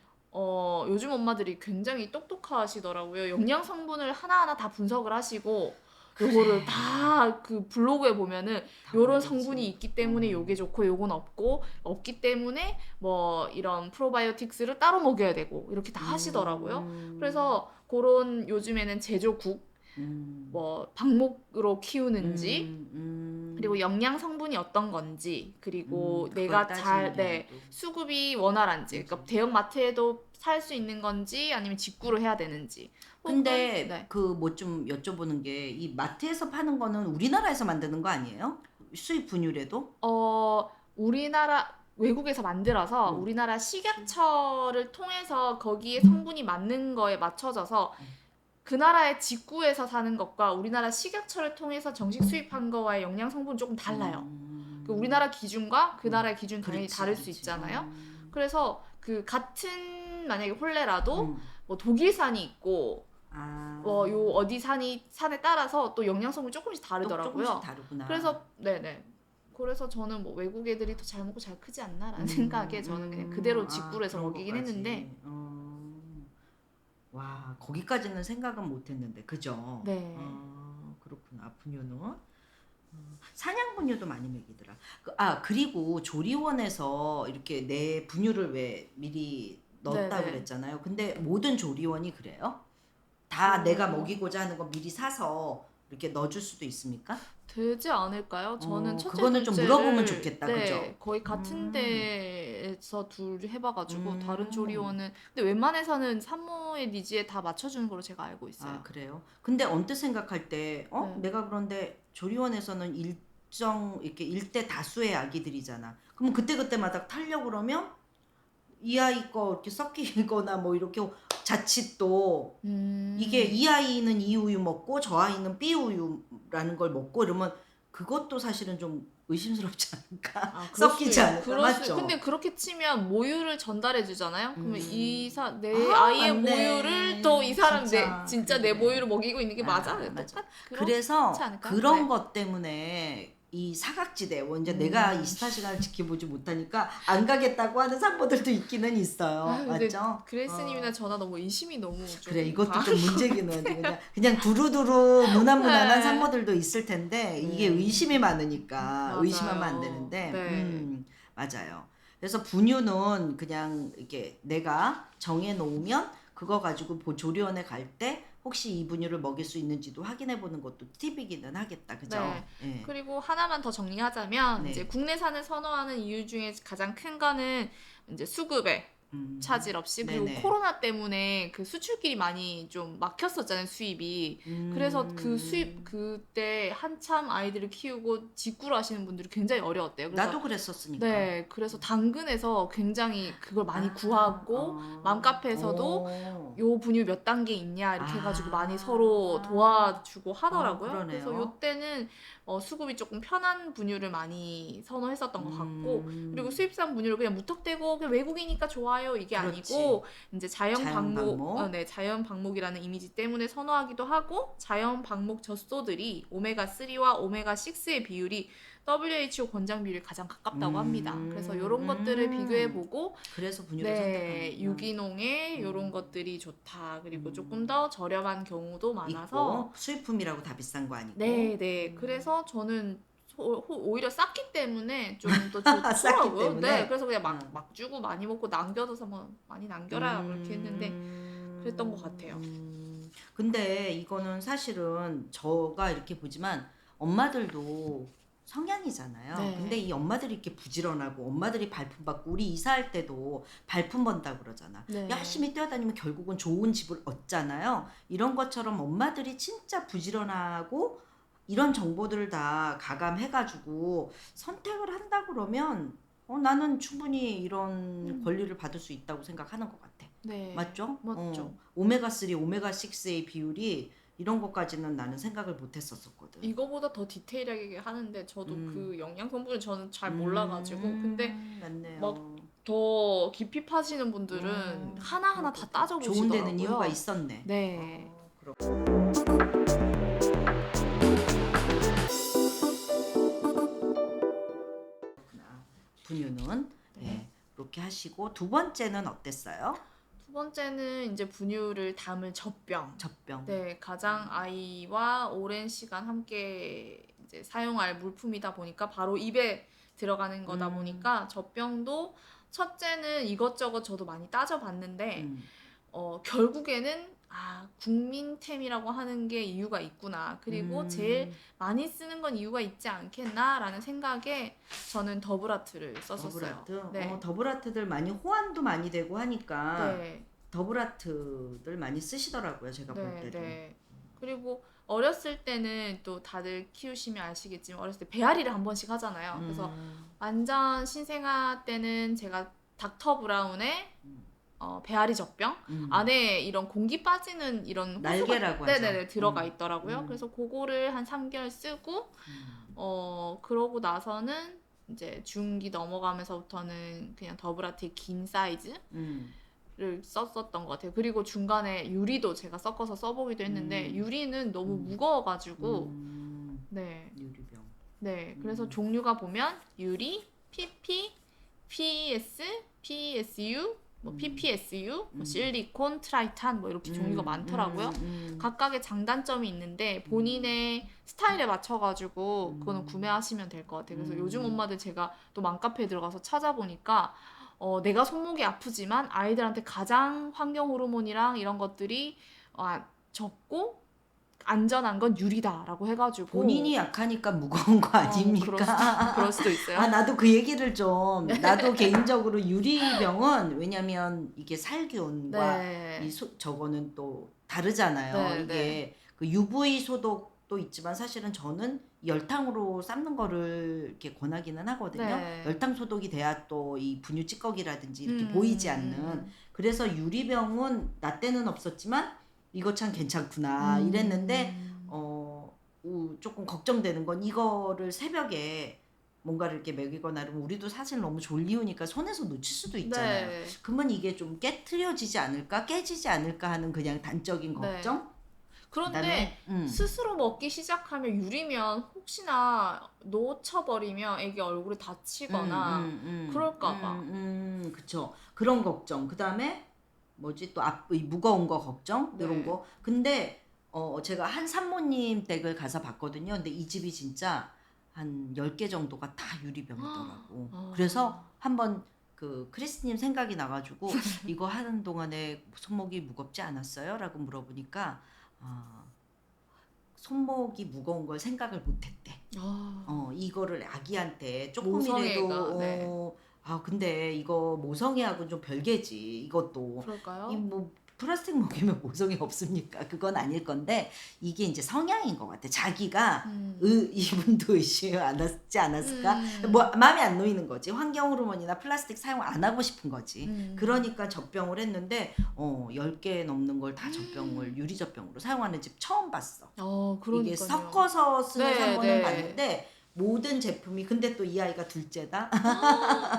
[SPEAKER 2] 요즘 엄마들이 굉장히 똑똑하시더라고요. 영양 성분을 하나하나 다 분석을 하시고 요거를 다 그 블로그에 보면은 요런 성분이 있기 때문에 요게 좋고 요건 없기 때문에 뭐 이런 프로바이오틱스를 따로 먹여야 되고 이렇게 다 하시더라고요. 그래서 그런 요즘에는 제조국 뭐 방목으로 키우는지 그리고 영양 성분이 어떤 건지 그리고 내가 수급이 원활한지 그러니까 대형 마트에도 살 수 있는 건지 아니면 직구로 해야 되는지.
[SPEAKER 1] 근데 그 뭐 좀 여쭤보는 게 이 마트에서 파는 거는 우리나라에서 만드는 거 아니에요? 수입 분유래도?
[SPEAKER 2] 우리나라 외국에서 만들어서 우리나라 식약처를 통해서 거기에 성분이 맞는 거에 맞춰져서 그 나라의 직구에서 사는 것과 우리나라 식약처를 통해서 정식 수입한 거와의 영양 성분은 조금 달라요. 그 우리나라 기준과 그 나라의 기준 당연히 다를 수 있잖아요. 그래서 그 같은 만약에 홀레라도 뭐 독일산이 있고 요 어디 산에 따라서 또 영양 성분이 조금씩 다르더라고요.
[SPEAKER 1] 조금씩 다르구나.
[SPEAKER 2] 그래서 네네. 그래서 저는 뭐 외국 애들이 더 잘 먹고 잘 크지 않나라는 생각에 저는 그냥 그대로 직구를 해서 먹이긴 했는데.
[SPEAKER 1] 와, 거기까지는 생각은 못했는데, 그죠?
[SPEAKER 2] 네.
[SPEAKER 1] 그렇구나. 분유는 사냥 분유도 많이 먹이더라. 그리고 조리원에서 이렇게 내 분유를 왜 미리 넣었다고
[SPEAKER 2] 네네.
[SPEAKER 1] 그랬잖아요. 근데 모든 조리원이 그래요? 다 내가 먹이고자 하는 거 미리 사서 이렇게 넣어줄 수도 있습니까?
[SPEAKER 2] 되지 않을까요? 저는 첫째,
[SPEAKER 1] 그거는 좀 물어보면
[SPEAKER 2] 둘째를
[SPEAKER 1] 좋겠다.
[SPEAKER 2] 네,
[SPEAKER 1] 그죠?
[SPEAKER 2] 거의 같은
[SPEAKER 1] 음.
[SPEAKER 2] 데에서 둘 해봐가지고 다른
[SPEAKER 1] 음.
[SPEAKER 2] 조리원은 근데 웬만해서는 산모의 니즈에 다 맞춰주는 걸로 제가 알고
[SPEAKER 1] 아,
[SPEAKER 2] 있어요.
[SPEAKER 1] 그래요? 근데 언뜻 생각할 때,
[SPEAKER 2] 네.
[SPEAKER 1] 내가 그런데 조리원에서는 일정, 이렇게 일대 다수의 아기들이잖아. 그럼 그때그때마다 타려고 그러면 이 아이 거 이렇게 섞이거나 뭐 이렇게 자칫 또 이게 이 아이는 이 우유 먹고 저 아이는 B 우유라는 걸 먹고 이러면 그것도 사실은 좀 의심스럽지 않을까?
[SPEAKER 2] 아,
[SPEAKER 1] 섞이지 않을까? 맞죠?
[SPEAKER 2] 근데 그렇게 치면 모유를 전달해 주잖아요. 그러면 내
[SPEAKER 1] 아,
[SPEAKER 2] 아이의
[SPEAKER 1] 맞네.
[SPEAKER 2] 모유를 또 이 사람 진짜 내
[SPEAKER 1] 그래.
[SPEAKER 2] 모유를 먹이고 있는 게 맞아?
[SPEAKER 1] 맞아.
[SPEAKER 2] 그렇지
[SPEAKER 1] 그래서
[SPEAKER 2] 않을까요?
[SPEAKER 1] 그런
[SPEAKER 2] 네.
[SPEAKER 1] 것 때문에 이 사각지대, 이제 내가 24시간을 지켜보지 못하니까 안 가겠다고 하는 산모들도 있기는 있어요.
[SPEAKER 2] 아유, 근데
[SPEAKER 1] 맞죠?
[SPEAKER 2] 그레이스님이나 저나 너무 인심이 너무 좀
[SPEAKER 1] 그래, 이것도 좀 문제긴 하지. 그냥 두루두루 무난무난한
[SPEAKER 2] 네.
[SPEAKER 1] 산모들도 있을 텐데 이게 의심이 많으니까
[SPEAKER 2] 맞아요.
[SPEAKER 1] 의심하면 안 되는데,
[SPEAKER 2] 네.
[SPEAKER 1] 맞아요. 그래서 분유는 그냥 이렇게 내가 정해놓으면 그거 가지고 조리원에 갈 때 혹시 이 분유를 먹일 수 있는지도 확인해 보는 것도 팁이기는 하겠다, 그죠?
[SPEAKER 2] 네.
[SPEAKER 1] 예.
[SPEAKER 2] 그리고 하나만 더 정리하자면
[SPEAKER 1] 네.
[SPEAKER 2] 이제 국내산을 선호하는 이유 중에 가장 큰 거는 이제 수급에 차질 없이 그리고
[SPEAKER 1] 네네.
[SPEAKER 2] 코로나 때문에 그 수출길이 많이 좀 막혔었잖아요, 수입이. 그래서 그 수입 그때 한참 아이들을 키우고 직구를 하시는 분들이 굉장히 어려웠대요. 그래서
[SPEAKER 1] 나도 그랬었으니까.
[SPEAKER 2] 네, 그래서 당근에서 굉장히 그걸 많이 구하고 맘카페에서도 요 분유 몇 단계 있냐 이렇게 해가지고 많이 서로 도와주고 하더라고요.
[SPEAKER 1] 그러네요.
[SPEAKER 2] 그래서 요때는 수급이 조금 편한 분유를 많이 선호했었던 것 같고 그리고 수입산 분유를 그냥 무턱대고 그냥 외국이니까 좋아요 이게
[SPEAKER 1] 그렇지.
[SPEAKER 2] 아니고 이제 자연
[SPEAKER 1] 자연
[SPEAKER 2] 방목,
[SPEAKER 1] 방목.
[SPEAKER 2] 네, 자연 방목이라는 이미지 때문에 선호하기도 하고 자연 방목 젖소들이 오메가 3와 오메가 6의 비율이 WHO 권장 비율이 가장 가깝다고 합니다. 그래서 이런 것들을 비교해보고
[SPEAKER 1] 그래서 분유를
[SPEAKER 2] 네,
[SPEAKER 1] 선택하는
[SPEAKER 2] 유기농에 이런 것들이 좋다. 그리고 조금 더 저렴한 경우도 많아서
[SPEAKER 1] 있고 수입품이라고 다 비싼 거 아니고.
[SPEAKER 2] 네, 네. 그래서 저는 오히려 쌌기 때문에 좀 더
[SPEAKER 1] 쌌기
[SPEAKER 2] 좋더라고요.
[SPEAKER 1] 때문에?
[SPEAKER 2] 네, 그래서 그냥 막 주고 많이 먹고 남겨둬서 뭐 많이 남겨라 그렇게 했는데 그랬던 것 같아요.
[SPEAKER 1] 근데 이거는 사실은 저가 이렇게 보지만 엄마들도 성향이잖아요.
[SPEAKER 2] 네.
[SPEAKER 1] 근데 이 엄마들이 이렇게 부지런하고 엄마들이 발품 받고 우리 이사할 때도 발품 번다 그러잖아.
[SPEAKER 2] 네.
[SPEAKER 1] 열심히 뛰어다니면 결국은 좋은 집을 얻잖아요. 이런 것처럼 엄마들이 진짜 부지런하고 이런 정보들을 다 가감해가지고 선택을 한다 그러면 나는 충분히 이런 권리를 받을 수 있다고 생각하는 것 같아.
[SPEAKER 2] 네.
[SPEAKER 1] 맞죠?
[SPEAKER 2] 맞죠.
[SPEAKER 1] 오메가3, 오메가6의 비율이 이런 것까지는 나는 생각을 못 했었거든.
[SPEAKER 2] 이거보다 더 디테일하게 하는데 저도 그 영양 성분을 저는 잘 몰라가지고 근데
[SPEAKER 1] 맞네요.
[SPEAKER 2] 막 더 깊이 파시는 분들은 하나하나 다 따져보시더라고요.
[SPEAKER 1] 좋은 데는 이유가 있었네.
[SPEAKER 2] 네.
[SPEAKER 1] 분유는 그렇게 하시고 두 번째는 어땠어요?
[SPEAKER 2] 두 번째는 이제 분유를 담을 젖병.
[SPEAKER 1] 젖병.
[SPEAKER 2] 네, 가장 아이와 오랜 시간 함께 이제 사용할 물품이다 보니까 바로 입에 들어가는 거다 보니까 젖병도 첫째는 이것저것 저도 많이 따져봤는데 결국에는 국민템이라고 하는 게 이유가 있구나. 그리고 제일 많이 쓰는 건 이유가 있지 않겠나라는 생각에 저는 더블아트를 썼었어요.
[SPEAKER 1] 더블아트?
[SPEAKER 2] 네.
[SPEAKER 1] 더블아트들 많이 호환도 많이 되고 하니까
[SPEAKER 2] 네.
[SPEAKER 1] 더블아트들 많이 쓰시더라고요. 제가 볼 때도.
[SPEAKER 2] 네. 그리고 어렸을 때는 또 다들 키우시면 아시겠지만 어렸을 때 배앓이를 한 번씩 하잖아요. 그래서 완전 신생아 때는 제가 닥터 브라운의 배앓이 젖병 안에 이런 공기 빠지는 이런
[SPEAKER 1] 날개라고 하죠.
[SPEAKER 2] 네네네 들어가 있더라고요. 그래서 그거를 한 3개월 쓰고 그러고 나서는 이제 중기 넘어가면서부터는 그냥 더블아트의 긴 사이즈를 썼었던 것 같아요. 그리고 중간에 유리도 제가 섞어서 써보기도 했는데 유리는 너무 무거워가지고 네.
[SPEAKER 1] 유리병.
[SPEAKER 2] 네, 그래서 종류가 보면 유리, PP, PES, PSU, PPSU, 실리콘, 트라이탄 뭐 이렇게 종류가 많더라고요. 각각의 장단점이 있는데 본인의 스타일에 맞춰가지고 그거는 구매하시면 될 것 같아요. 그래서 요즘 엄마들 제가 또 맘카페에 들어가서 찾아보니까 내가 손목이 아프지만 아이들한테 가장 환경 호르몬이랑 이런 것들이 적고 안전한 건 유리다라고 해가지고
[SPEAKER 1] 본인이 약하니까 무거운 거 아닙니까?
[SPEAKER 2] 그럴 수도 있어요.
[SPEAKER 1] 아, 나도 그 얘기를 좀, 나도 개인적으로 유리병은, 왜냐면 이게 살균과
[SPEAKER 2] 네.
[SPEAKER 1] 저거는 또 다르잖아요.
[SPEAKER 2] 네,
[SPEAKER 1] 이게 그 UV 소독도 있지만 사실은 저는 열탕으로 삶는 거를 이렇게 권하기는 하거든요.
[SPEAKER 2] 네.
[SPEAKER 1] 열탕 소독이 돼야 또 이 분유 찌꺼기라든지 이렇게 보이지 않는. 그래서 유리병은 나 때는 없었지만 이거 참 괜찮구나 이랬는데 조금 걱정되는 건 이거를 새벽에 뭔가를 이렇게 먹이거나 이러면 우리도 사실 너무 졸리우니까 손에서 놓칠 수도 있잖아요.
[SPEAKER 2] 네.
[SPEAKER 1] 그러면 이게 좀 깨트려지지 않을까, 깨지지 않을까 하는 그냥 단적인 걱정.
[SPEAKER 2] 그런데
[SPEAKER 1] 그다음에
[SPEAKER 2] 스스로 먹기 시작하면 유리면 혹시나 놓쳐버리면 애기 얼굴에 다치거나 그럴까 봐.
[SPEAKER 1] 그쵸. 그런 걱정. 그다음에 뭐지 또 이 무거운 거 걱정 이런
[SPEAKER 2] 네.
[SPEAKER 1] 거. 근데 제가 한 산모님 댁을 가서 봤거든요. 근데 이 집이 진짜 한 10개 정도가 다 유리병이더라고. 그래서 한번 그 크리스님 생각이 나가지고 이거 하는 동안에 손목이 무겁지 않았어요? 라고 물어보니까 손목이 무거운 걸 생각을 못했대. 이거를 아기한테 조금이라도
[SPEAKER 2] 모성애가, 네.
[SPEAKER 1] 근데 이거 모성애하고는 좀 별개지. 이것도
[SPEAKER 2] 그럴까요?
[SPEAKER 1] 이 뭐 플라스틱 먹이면 모성애 없습니까? 그건 아닐 건데 이게 이제 성향인 것 같아. 자기가 이분도 의심 안 하지 않았을까? 뭐 마음에 안 놓이는 거지. 환경 호르몬이나 플라스틱 사용 안 하고 싶은 거지. 그러니까 젖병을 했는데 10개 넘는 걸 다 젖병을 유리 젖병으로 사용하는 집 처음 봤어.
[SPEAKER 2] 그러니까요.
[SPEAKER 1] 이게 섞어서 쓰는
[SPEAKER 2] 네,
[SPEAKER 1] 산모는
[SPEAKER 2] 네.
[SPEAKER 1] 봤는데 모든 제품이 근데 또 이 아이가 둘째다.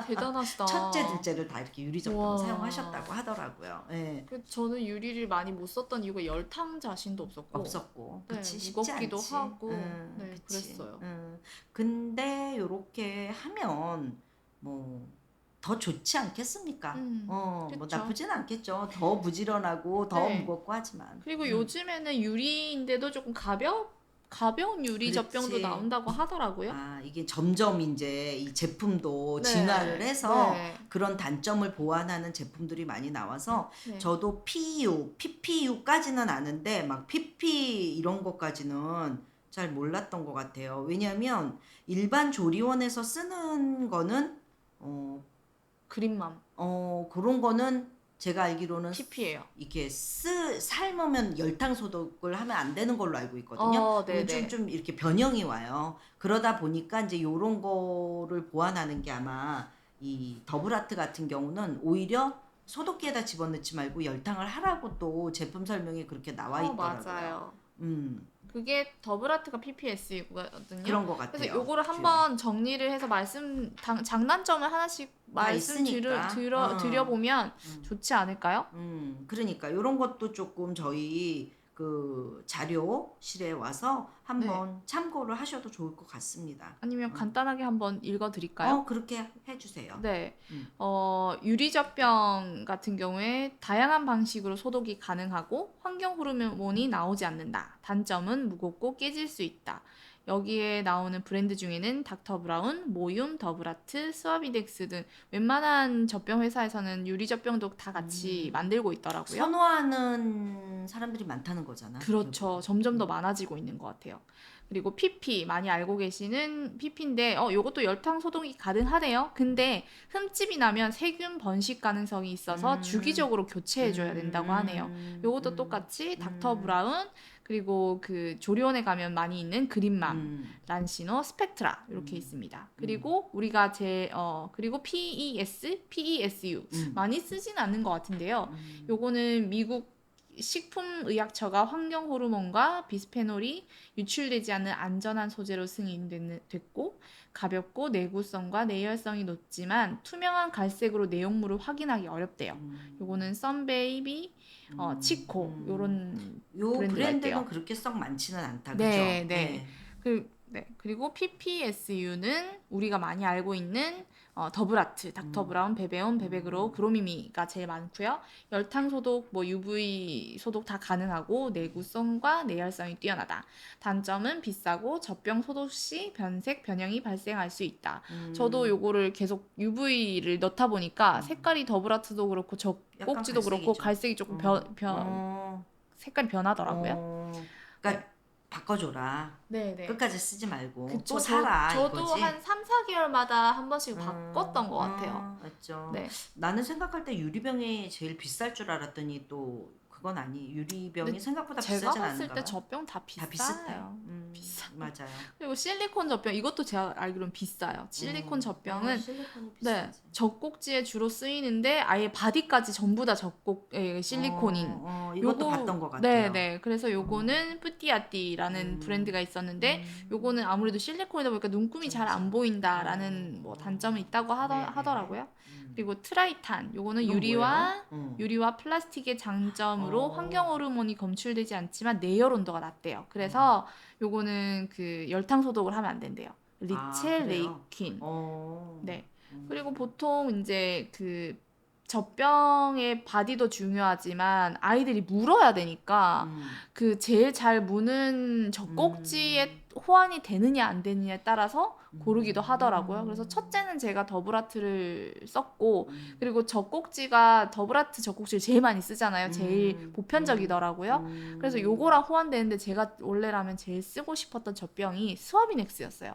[SPEAKER 2] 대단하시다.
[SPEAKER 1] 첫째, 둘째를 다 이렇게 유리 젖병
[SPEAKER 2] 와.
[SPEAKER 1] 사용하셨다고 하더라고요. 예.
[SPEAKER 2] 저는 유리를 많이 못 썼던 이유가 열탕 자신도 없었고.
[SPEAKER 1] 없었고,
[SPEAKER 2] 네,
[SPEAKER 1] 그치 쉽지
[SPEAKER 2] 무겁기도
[SPEAKER 1] 않지.
[SPEAKER 2] 하고. 네,
[SPEAKER 1] 그치.
[SPEAKER 2] 그랬어요.
[SPEAKER 1] 근데 요렇게 하면 뭐 더 좋지 않겠습니까? 뭐
[SPEAKER 2] 그쵸.
[SPEAKER 1] 나쁘진 않겠죠. 더 부지런하고 더
[SPEAKER 2] 네.
[SPEAKER 1] 무겁고 하지만.
[SPEAKER 2] 그리고 요즘에는 유리인데도 조금 가벼운 유리 젖병도
[SPEAKER 1] 그렇지.
[SPEAKER 2] 나온다고 하더라고요.
[SPEAKER 1] 이게 점점 이제 이 제품도
[SPEAKER 2] 네.
[SPEAKER 1] 진화를 해서
[SPEAKER 2] 네.
[SPEAKER 1] 그런 단점을 보완하는 제품들이 많이 나와서
[SPEAKER 2] 네.
[SPEAKER 1] 저도 PU, PPU까지는 아는데 막 PP 이런 것까지는 잘 몰랐던 것 같아요. 왜냐하면 일반 조리원에서 쓰는 거는
[SPEAKER 2] 그린맘
[SPEAKER 1] 그런 거는 제가 알기로는
[SPEAKER 2] PP예요.
[SPEAKER 1] 이게 삶으면 열탕 소독을 하면 안 되는 걸로 알고 있거든요.
[SPEAKER 2] 네네.
[SPEAKER 1] 요즘 좀 이렇게 변형이 와요. 그러다 보니까 이제 요런 거를 보완하는 게 아마 이 더블아트 같은 경우는 오히려 소독기에다 집어넣지 말고 열탕을 하라고 또 제품 설명에 그렇게 나와 있더라고요.
[SPEAKER 2] 맞아요.
[SPEAKER 1] 음,
[SPEAKER 2] 그게 더블아트가 PPS거든요.
[SPEAKER 1] 그런 것 같아요.
[SPEAKER 2] 그래서 요거를 한번 정리를 해서 장단점을 하나씩
[SPEAKER 1] 다 있으니까.
[SPEAKER 2] 드려보면 좋지 않을까요?
[SPEAKER 1] 그러니까 요런 것도 조금 저희 그 자료실에 와서 한번 참고를 하셔도 좋을 것 같습니다.
[SPEAKER 2] 아니면 간단하게 한번 읽어드릴까요?
[SPEAKER 1] 그렇게 해주세요.
[SPEAKER 2] 네. 유리젖병 같은 경우에 다양한 방식으로 소독이 가능하고 환경 호르몬이 나오지 않는다. 단점은 무겁고 깨질 수 있다. 여기에 나오는 브랜드 중에는 닥터 브라운, 모윰, 더블아트, 스와비덱스 등 웬만한 젖병 회사에서는 유리젖병도 다 같이 만들고 있더라고요.
[SPEAKER 1] 선호하는 사람들이 많다는 거잖아.
[SPEAKER 2] 그렇죠. 점점 더 많아지고 있는 것 같아요. 그리고 PP 많이 알고 계시는 PP인데 요것도 열탕 소독이 가능하대요. 근데 흠집이 나면 세균 번식 가능성이 있어서 주기적으로 교체해줘야 된다고 하네요. 요것도 똑같이 닥터 브라운 그리고 그 조리원에 가면 많이 있는 그린맘, 란시노, 스펙트라 이렇게 있습니다. 그리고 우리가 그리고 PESU 많이 쓰진 않는 것 같은데요. 요거는 미국 식품의약처가 환경 호르몬과 비스페놀이 유출되지 않는 안전한 소재로 승인됐고 가볍고 내구성과 내열성이 높지만 투명한 갈색으로 내용물을 확인하기 어렵대요. 요거는 썬베이비, 치코 요런
[SPEAKER 1] 요
[SPEAKER 2] 브랜드가 있대요.
[SPEAKER 1] 브랜드는 그렇게 썩 많지는 않다.
[SPEAKER 2] 네,
[SPEAKER 1] 그죠?
[SPEAKER 2] 네. 그리고 PPSU는 우리가 많이 알고 있는 더블아트, 닥터 브라운, 베베온, 베베그로, 그로미미가 제일 많고요. 열탕 소독, UV 소독 다 가능하고 내구성과 내열성이 뛰어나다. 단점은 비싸고 젖병 소독 시 변색, 변형이 발생할 수 있다. 저도 요거를 계속 UV를 넣다 보니까 색깔이 더블아트도 그렇고 꼭지도 그렇고 갈색이 조금 색깔이 변하더라고요.
[SPEAKER 1] 그러니까 바꿔줘라.
[SPEAKER 2] 네네.
[SPEAKER 1] 끝까지 쓰지 말고
[SPEAKER 2] 그쵸.
[SPEAKER 1] 또 사라
[SPEAKER 2] 저도
[SPEAKER 1] 이거지.
[SPEAKER 2] 한 3-4개월마다 한 번씩 바꿨던 것 같아요.
[SPEAKER 1] 맞죠.
[SPEAKER 2] 네.
[SPEAKER 1] 나는 생각할 때 유리병이 제일 비쌀 줄 알았더니 또 그건 아니. 유리병이
[SPEAKER 2] 근데
[SPEAKER 1] 생각보다
[SPEAKER 2] 제가
[SPEAKER 1] 비싸진
[SPEAKER 2] 봤을
[SPEAKER 1] 않은가
[SPEAKER 2] 때
[SPEAKER 1] 봐.
[SPEAKER 2] 젖병 다
[SPEAKER 1] 다 비슷해.
[SPEAKER 2] 비싸요. 비싸.
[SPEAKER 1] 맞아요.
[SPEAKER 2] 그리고 실리콘 젖병 이것도 제가 알기로는 비싸요. 실리콘 젖병은
[SPEAKER 1] 실리콘이
[SPEAKER 2] 네,
[SPEAKER 1] 비싸지.
[SPEAKER 2] 젖꼭지에 주로 쓰이는데 아예 바디까지 전부 다 실리콘인.
[SPEAKER 1] 이것도
[SPEAKER 2] 요거
[SPEAKER 1] 봤던 것
[SPEAKER 2] 네,
[SPEAKER 1] 같아요.
[SPEAKER 2] 네. 그래서 요거는 뿌띠아띠라는 브랜드가 있었는데 요거는 아무래도 실리콘이다 보니까 눈금이 잘 안 보인다라는 뭐 단점이 있다고 하더라고요. 그리고 트라이탄 요거는
[SPEAKER 1] 이건
[SPEAKER 2] 유리와
[SPEAKER 1] 뭐예요?
[SPEAKER 2] 유리와 플라스틱의 장점으로 환경 호르몬이 검출되지 않지만 내열 온도가 낮대요. 그래서 요거는 그 열탕 소독을 하면 안 된대요. 리첼
[SPEAKER 1] 그래요?
[SPEAKER 2] 레이퀸. 네.
[SPEAKER 1] 음.
[SPEAKER 2] 그리고 보통 이제 그 젖병의 바디도 중요하지만 아이들이 물어야 되니까 그 제일 잘 무는 젖꼭지에 호환이 되느냐 안 되느냐에 따라서 고르기도 하더라고요. 그래서 첫째는 제가 더블아트를 썼고 그리고 젖꼭지가 더블아트 젖꼭지를 제일 많이 쓰잖아요. 제일 보편적이더라고요. 그래서 요거랑 호환되는데 제가 원래라면 제일 쓰고 싶었던 젖병이 스와비넥스였어요.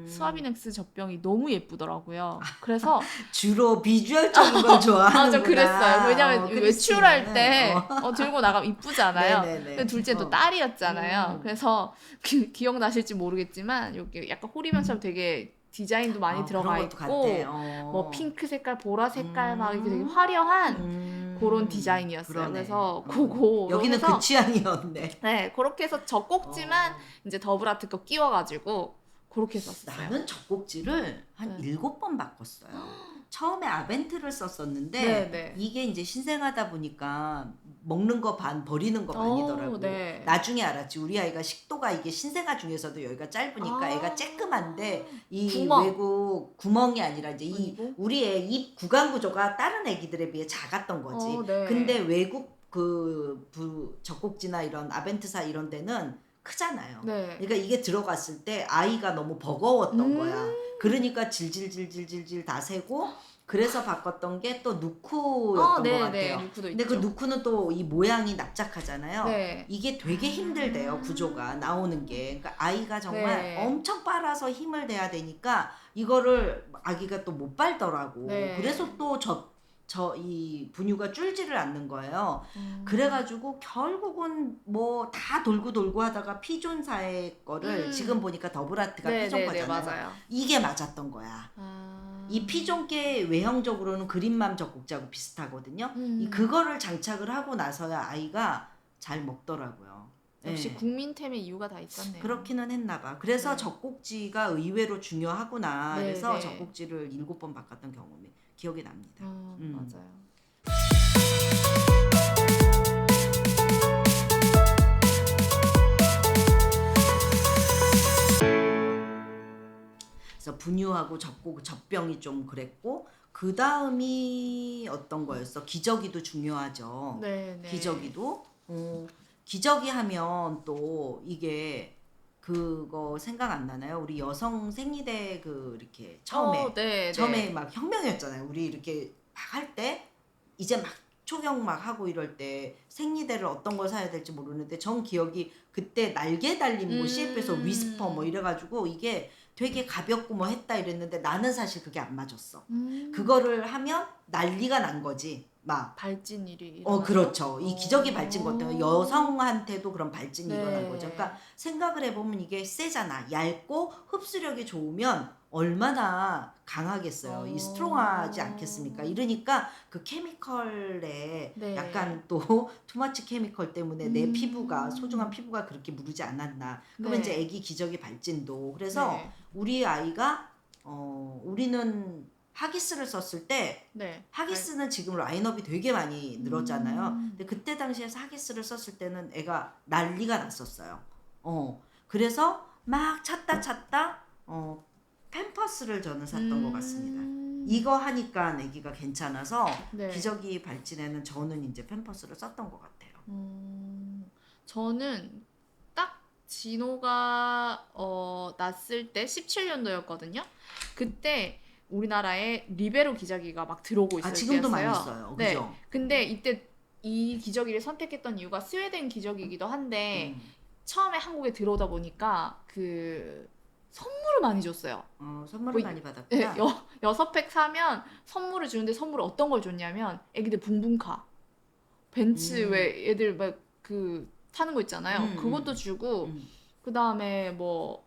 [SPEAKER 2] 스와비넥스 젖병이 너무 예쁘더라고요. 그래서
[SPEAKER 1] 주로 비주얼적인 걸 좋아하는구나.
[SPEAKER 2] 맞아, 그랬어요. 왜냐면 외출할
[SPEAKER 1] 크리스티는.
[SPEAKER 2] 때 들고 나가면 이쁘잖아요.
[SPEAKER 1] 네네네.
[SPEAKER 2] 근데 둘째는 또 딸이었잖아요. 그래서 기억나실지 모르겠지만 여기 약간 호리병처럼 되게 디자인도 많이 들어가
[SPEAKER 1] 그런 것도
[SPEAKER 2] 있고
[SPEAKER 1] 같대.
[SPEAKER 2] 뭐 핑크 색깔, 보라 색깔 막 이렇게 되게 화려한 그런 디자인이었어요.
[SPEAKER 1] 그러네.
[SPEAKER 2] 그래서 그거
[SPEAKER 1] 여기는
[SPEAKER 2] 해서
[SPEAKER 1] 그 취향이었네.
[SPEAKER 2] 네, 그렇게 해서 젖꼭지만 이제 더블아트 거 끼워가지고 그렇게 썼어요.
[SPEAKER 1] 나는 젖꼭지를 한
[SPEAKER 2] 네.
[SPEAKER 1] 7번 바꿨어요. 처음에 아벤트를 썼었는데
[SPEAKER 2] 네네.
[SPEAKER 1] 이게 이제 신생하다 보니까 먹는 거 반 버리는 거 반이더라고.
[SPEAKER 2] 네.
[SPEAKER 1] 나중에 알았지. 우리 아이가 식도가 이게 신생아 중에서도 여기가 짧으니까 애가 쬐끔한데 이
[SPEAKER 2] 구멍.
[SPEAKER 1] 외국 구멍이 아니라 이제 이
[SPEAKER 2] 아니고?
[SPEAKER 1] 우리 애 입 구강 구조가 다른 애기들에 비해 작았던 거지.
[SPEAKER 2] 네.
[SPEAKER 1] 근데 외국 젖꼭지나 이런 아벤트사 이런 데는 크잖아요.
[SPEAKER 2] 네.
[SPEAKER 1] 그러니까 이게 들어갔을 때 아이가 너무 버거웠던 거야. 그러니까 질질질질질질 다 세고 그래서 바꿨던 게 또 누쿠였던 것 같아요.
[SPEAKER 2] 누쿠도
[SPEAKER 1] 근데
[SPEAKER 2] 있죠.
[SPEAKER 1] 그 누쿠는 또 이 모양이 납작하잖아요.
[SPEAKER 2] 네.
[SPEAKER 1] 이게 되게 힘들대요. 구조가 나오는 게. 그러니까 아이가 정말
[SPEAKER 2] 네.
[SPEAKER 1] 엄청 빨아서 힘을 대야 되니까 이거를 아기가 또 못 빨더라고.
[SPEAKER 2] 네.
[SPEAKER 1] 그래서 또 이 분유가 줄지를 않는 거예요. 그래가지고 결국은 뭐 다 돌고 하다가 피존사의 거를 지금 보니까 더블아트가 피존 거잖아요.
[SPEAKER 2] 맞아요.
[SPEAKER 1] 이게 맞았던 거야. 이 피존계 외형적으로는 그린맘 젖꼭지하고 비슷하거든요. 그거를 장착을 하고 나서야 아이가 잘 먹더라고요.
[SPEAKER 2] 역시
[SPEAKER 1] 네.
[SPEAKER 2] 국민템의 이유가 다 있었네요.
[SPEAKER 1] 그렇기는 했나 봐. 그래서
[SPEAKER 2] 네.
[SPEAKER 1] 젖꼭지가 의외로 중요하구나.
[SPEAKER 2] 네,
[SPEAKER 1] 그래서
[SPEAKER 2] 네.
[SPEAKER 1] 젖꼭지를 7번 바꿨던 경험이 기억이 납니다.
[SPEAKER 2] 맞아요.
[SPEAKER 1] 그래서 분유하고 젖병이 좀 그랬고 그 다음이 어떤 거였어? 기저귀도 중요하죠.
[SPEAKER 2] 네.
[SPEAKER 1] 기저귀도 기저귀 하면 또 이게 그거 생각 안 나나요? 우리 여성 생리대 그 이렇게 처음에 막 혁명이었잖아요. 우리 이렇게 막 할 때 이제 막 초경 막 하고 이럴 때 생리대를 어떤 걸 사야 될지 모르는데 전 기억이 그때 날개 달린 뭐 CF에서 위스퍼 뭐 이래가지고 이게 되게 가볍고 뭐 했다 이랬는데 나는 사실 그게 안 맞았어. 그거를 하면 난리가 난 거지. 막
[SPEAKER 2] 발진일이
[SPEAKER 1] 그렇죠. 이 기저귀 발진 것 때문에 여성한테도 그런 발진이
[SPEAKER 2] 네.
[SPEAKER 1] 일어난 거죠. 그러니까 생각을 해보면 이게 세잖아. 얇고 흡수력이 좋으면 얼마나 강하겠어요. 이 스트롱하지 않겠습니까? 이러니까 그 케미컬에
[SPEAKER 2] 네.
[SPEAKER 1] 약간 또 투마치 케미컬 때문에 내 피부가 소중한 피부가 그렇게 무르지 않았나. 그러면
[SPEAKER 2] 네.
[SPEAKER 1] 이제 아기 기저귀 발진도 그래서
[SPEAKER 2] 네.
[SPEAKER 1] 우리 아이가 우리는 하기스를 썼을 때
[SPEAKER 2] 네.
[SPEAKER 1] 하기스는 지금 라인업이 되게 많이 늘었잖아요. 근데 그때 당시에 하기스를 썼을 때는 애가 난리가 났었어요. 그래서 막 찾다 팸퍼스를 저는 샀던 것 같습니다. 이거 하니까 애기가 괜찮아서
[SPEAKER 2] 네.
[SPEAKER 1] 기저귀 발진에는 저는 이제 팸퍼스를 썼던 것 같아요.
[SPEAKER 2] 저는 딱 진호가 났을 때 17년도였거든요. 그때 우리나라에 리베로 기저귀가 막 들어오고 있을
[SPEAKER 1] 지금도 많이
[SPEAKER 2] 때였어요.
[SPEAKER 1] 써요.
[SPEAKER 2] 네.
[SPEAKER 1] 그죠?
[SPEAKER 2] 근데 이때 이 기저귀를 선택했던 이유가 스웨덴 기저귀이기도 한데 처음에 한국에 들어오다 보니까 선물을 많이 줬어요.
[SPEAKER 1] 선물을
[SPEAKER 2] 뭐,
[SPEAKER 1] 많이
[SPEAKER 2] 네,
[SPEAKER 1] 받았구나.
[SPEAKER 2] 6팩 사면 선물을 주는데 선물을 어떤 걸 줬냐면 애기들 붕붕카, 벤츠
[SPEAKER 1] 음,
[SPEAKER 2] 왜 애들 막 타는 거 있잖아요. 그것도
[SPEAKER 1] 음,
[SPEAKER 2] 주고
[SPEAKER 1] 음.
[SPEAKER 2] 그 다음에 뭐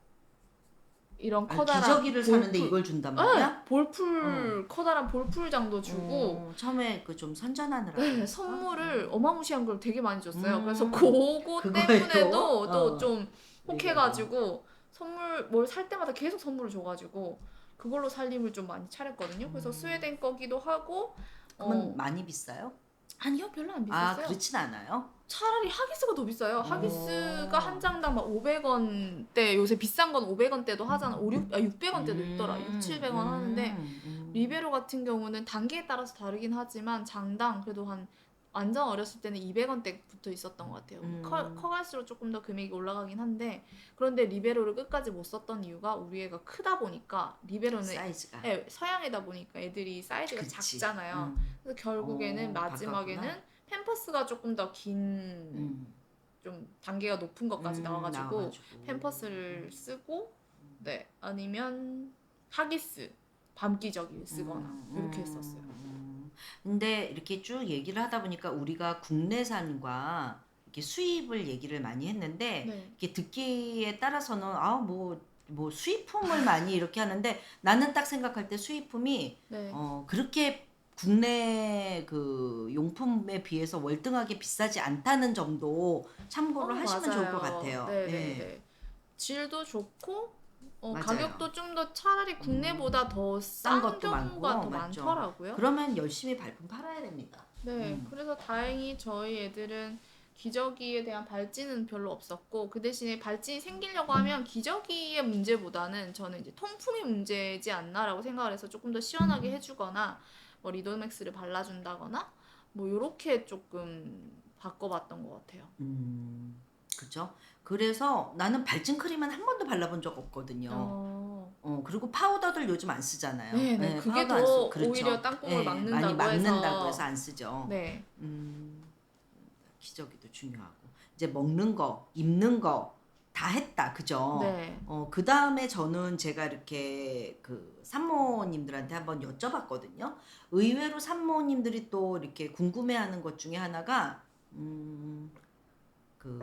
[SPEAKER 2] 이런 커다란
[SPEAKER 1] 기저귀를 사는데
[SPEAKER 2] 볼풀,
[SPEAKER 1] 이걸 준단
[SPEAKER 2] 네,
[SPEAKER 1] 말이야? 어.
[SPEAKER 2] 커다란 볼풀장도 주고
[SPEAKER 1] 처음에 그 좀 선전하느라
[SPEAKER 2] 네,
[SPEAKER 1] 그랬어?
[SPEAKER 2] 선물을 어마무시한 걸 되게 많이 줬어요. 그래서
[SPEAKER 1] 음,
[SPEAKER 2] 그거
[SPEAKER 1] 그거에 또,
[SPEAKER 2] 때문에도 또 좀
[SPEAKER 1] 리베로.
[SPEAKER 2] 혹해가지고 선물 뭘 살 때마다 계속 선물을 줘가지고 그걸로 살림을 좀 많이 차렸거든요. 그래서
[SPEAKER 1] 음,
[SPEAKER 2] 스웨덴 거기도 하고
[SPEAKER 1] 그러면 많이 비싸요?
[SPEAKER 2] 아니요, 별로 안
[SPEAKER 1] 아,
[SPEAKER 2] 비쌌어요.
[SPEAKER 1] 그렇진 않아요?
[SPEAKER 2] 차라리 하기스가 더 비싸요. 하기스가 한
[SPEAKER 1] 어,
[SPEAKER 2] 장당 막 500원대, 요새 비싼 건 500원대도 하잖아. 600원대도 있더라. 6, 700원 하는데 리베로 같은 경우는 단계에 따라서 다르긴 하지만 장당 그래도 한 완전 어렸을 때는 200원대부터 있었던 것 같아요. 커갈수록 조금 더 금액이 올라가긴 한데 그런데 리베로를 끝까지 못 썼던 이유가 우리 애가 크다 보니까 리베로는
[SPEAKER 1] 사이즈가.
[SPEAKER 2] 서양이다 보니까 애들이 사이즈가
[SPEAKER 1] 그치.
[SPEAKER 2] 작잖아요. 그래서 결국에는
[SPEAKER 1] 바꿨구나.
[SPEAKER 2] 마지막에는 팸퍼스가 조금 더 긴
[SPEAKER 1] 음,
[SPEAKER 2] 좀 단계가 높은 것까지 나와가지고
[SPEAKER 1] 나와가지고.
[SPEAKER 2] 팸퍼스를 쓰고 네 아니면 하기스 밤기저귀를 쓰거나 이렇게 했었어요.
[SPEAKER 1] 근데 이렇게 쭉 얘기를 하다 보니까 우리가 국내산과 이렇게 수입을 얘기를 많이 했는데
[SPEAKER 2] 네.
[SPEAKER 1] 이렇게 듣기에 따라서는 뭐 수입품을 많이 이렇게 하는데 나는 딱 생각할 때 수입품이
[SPEAKER 2] 네.
[SPEAKER 1] 그렇게 국내 그 용품에 비해서 월등하게 비싸지 않다는 점도 참고를 하시면 좋을 것
[SPEAKER 2] 맞아요.
[SPEAKER 1] 같아요. 예,
[SPEAKER 2] 네네네. 질도 좋고
[SPEAKER 1] 맞아요.
[SPEAKER 2] 가격도 좀 더 차라리 국내보다 더
[SPEAKER 1] 싼
[SPEAKER 2] 싼
[SPEAKER 1] 것도
[SPEAKER 2] 경우가
[SPEAKER 1] 많고
[SPEAKER 2] 더
[SPEAKER 1] 맞죠.
[SPEAKER 2] 많더라고요.
[SPEAKER 1] 그러면 열심히 발품 팔아야 됩니다.
[SPEAKER 2] 네, 그래서 다행히 저희 애들은 기저귀에 대한 발진은 별로 없었고, 그 대신에 발진이 생기려고 하면 기저귀의 문제보다는 저는 이제 통풍의 문제지 않나라고 생각을 해서 조금 더 시원하게 해주거나, 뭐 리도맥스를 발라준다거나, 뭐 요렇게 조금 바꿔봤던 것 같아요.
[SPEAKER 1] 그죠? 그래서 나는 발진 크림은 한 번도 발라본 적 없거든요.
[SPEAKER 2] 어,
[SPEAKER 1] 그리고 파우더들 요즘 안 쓰잖아요.
[SPEAKER 2] 네네.
[SPEAKER 1] 예,
[SPEAKER 2] 그게
[SPEAKER 1] 파우더
[SPEAKER 2] 더
[SPEAKER 1] 안 쓰,
[SPEAKER 2] 오히려
[SPEAKER 1] 그렇죠.
[SPEAKER 2] 땅콩을
[SPEAKER 1] 예, 많이
[SPEAKER 2] 막는다고
[SPEAKER 1] 막는다고 해서
[SPEAKER 2] 해서,
[SPEAKER 1] 안 쓰죠.
[SPEAKER 2] 네.
[SPEAKER 1] 음, 기저귀도 중요하고. 이제 먹는 거, 입는 거 다 했다. 그죠?
[SPEAKER 2] 네.
[SPEAKER 1] 그 다음에 저는 제가 이렇게 그 산모님들한테 한번 여쭤봤거든요. 의외로 산모님들이 또 이렇게 궁금해하는 것 중에 하나가, 그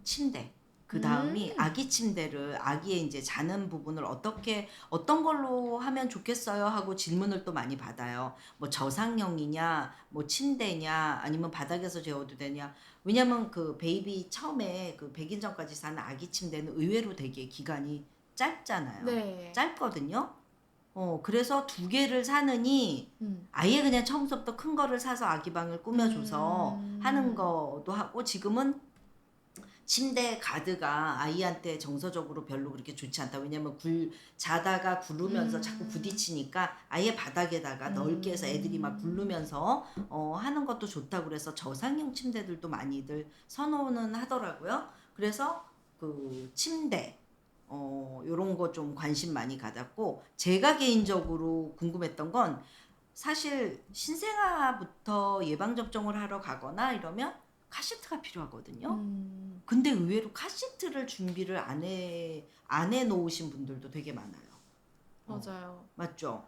[SPEAKER 1] 침대. 그 다음이
[SPEAKER 2] 음,
[SPEAKER 1] 아기 침대를 아기의 이제 자는 부분을 어떤 걸로 하면 좋겠어요 하고 질문을 또 많이 받아요. 뭐 저상형이냐, 뭐 침대냐, 아니면 바닥에서 재워도 되냐. 왜냐면 그 베이비 처음에 그 100일 전까지 사는 아기 침대는 의외로 되게 기간이 짧잖아요.
[SPEAKER 2] 네.
[SPEAKER 1] 짧거든요. 그래서 두 개를 사느니
[SPEAKER 2] 음.
[SPEAKER 1] 아예 그냥 처음부터 큰 거를 사서 아기 방을 꾸며줘서 하는
[SPEAKER 2] 음.
[SPEAKER 1] 것도 하고 지금은 침대 가드가 아이한테 정서적으로 별로 그렇게 좋지 않다. 왜냐면 자다가 구르면서 자꾸 부딪히니까 아예 바닥에다가 넓게 해서 애들이 막 구르면서 하는 것도 좋다고 그래서 저상형 침대들도 많이들 선호는 하더라고요. 그래서 그 침대 요런 거 좀 관심 많이 가졌고 제가 개인적으로 궁금했던 건 사실 신생아부터 예방접종을 하러 가거나 이러면 카시트가 필요하거든요. 근데 의외로 카시트를 준비를 안 해 놓으신 분들도 되게 많아요.
[SPEAKER 2] 맞아요.
[SPEAKER 1] 맞죠?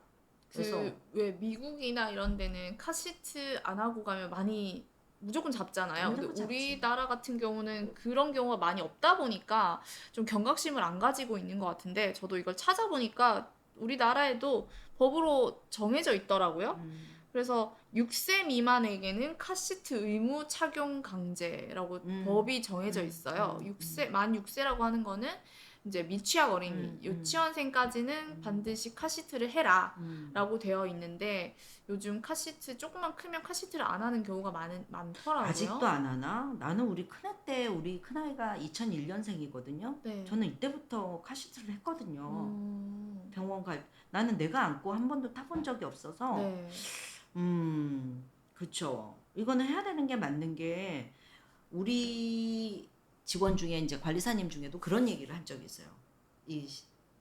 [SPEAKER 1] 그래서
[SPEAKER 2] 왜 미국이나 이런 데는 카시트 안 하고 가면 많이 무조건 잡잖아요. 근데
[SPEAKER 1] 무조건 잡지.
[SPEAKER 2] 우리나라 같은 경우는 그런 경우가 많이 없다 보니까 좀 경각심을 안 가지고 있는 것 같은데 저도 이걸 찾아보니까 우리나라에도 법으로 정해져 있더라고요. 그래서 6세 미만에게는 카시트 의무 착용 강제라고 법이 정해져 있어요. 만 6세라고 하는 거는 이제 미취학 어린이, 유치원생까지는 반드시 카시트를 해라 라고 되어 있는데 요즘 카시트 조금만 크면 카시트를 안 하는 경우가 많더라고요.
[SPEAKER 1] 아직도 안 하나? 나는 우리 큰아이가 2001년생이거든요.
[SPEAKER 2] 네.
[SPEAKER 1] 저는 이때부터 카시트를 했거든요. 병원 나는 내가 안고 한 번도 타본 적이 없어서
[SPEAKER 2] 네.
[SPEAKER 1] 그쵸. 이거는 해야 되는 게 맞는 게 우리 직원 중에 이제 관리사님 중에도 그런 얘기를 한 적이 있어요. 이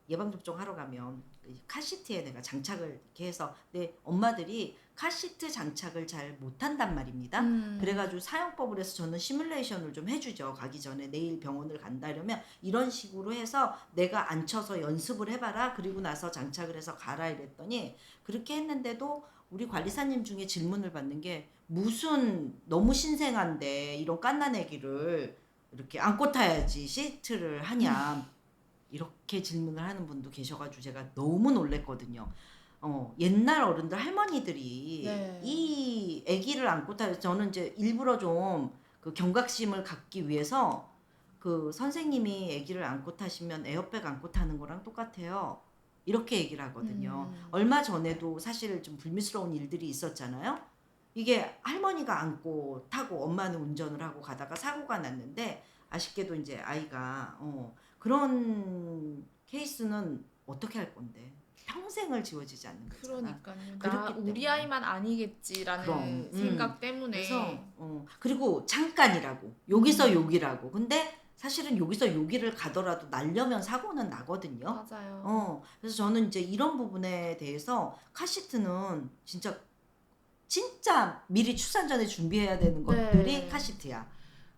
[SPEAKER 1] 예방접종 하러 가면 카시트에 내가 장착을 이렇게 해서 내 엄마들이 카시트 장착을 잘 못한단 말입니다. 그래가지고 사용법을 해서 저는 시뮬레이션을 좀 해주죠. 가기 전에 내일 병원을 간다려면 이런 식으로 해서 내가 앉혀서 연습을 해봐라. 그리고 나서 장착을 해서 가라 이랬더니 그렇게 했는데도 우리 관리사님 중에 질문을 받는 게 무슨 너무 신생한데 이런 갓난 애기를 이렇게 안고 타야지 시트를 하냐 이렇게 질문을 하는 분도 계셔가지고 제가 너무 놀랬거든요. 옛날 어른들 할머니들이
[SPEAKER 2] 네.
[SPEAKER 1] 이 아기를 안고 타 저는 이제 일부러 좀 그 경각심을 갖기 위해서 그 선생님이 아기를 안고 타시면 에어백 안고 타는 거랑 똑같아요. 이렇게 얘기를 하거든요. 얼마 전에도 사실 좀 불미스러운 일들이 있었잖아요. 이게 할머니가 안고 타고 엄마는 운전을 하고 가다가 사고가 났는데 아쉽게도 이제 아이가 그런 케이스는 어떻게 할 건데 평생을 지워지지 않는 거잖아.
[SPEAKER 2] 그러니까요.
[SPEAKER 1] 그렇기
[SPEAKER 2] 우리
[SPEAKER 1] 때문에.
[SPEAKER 2] 아이만 아니겠지라는
[SPEAKER 1] 그럼,
[SPEAKER 2] 생각 때문에.
[SPEAKER 1] 그래서 그리고 잠깐이라고 여기서 여기라고 근데 사실은 여기서 여기를 가더라도 날려면 사고는 나거든요.
[SPEAKER 2] 맞아요.
[SPEAKER 1] 그래서 저는 이제 이런 부분에 대해서 카시트는 진짜 미리 출산 전에 준비해야 되는 것들이
[SPEAKER 2] 네.
[SPEAKER 1] 카시트야.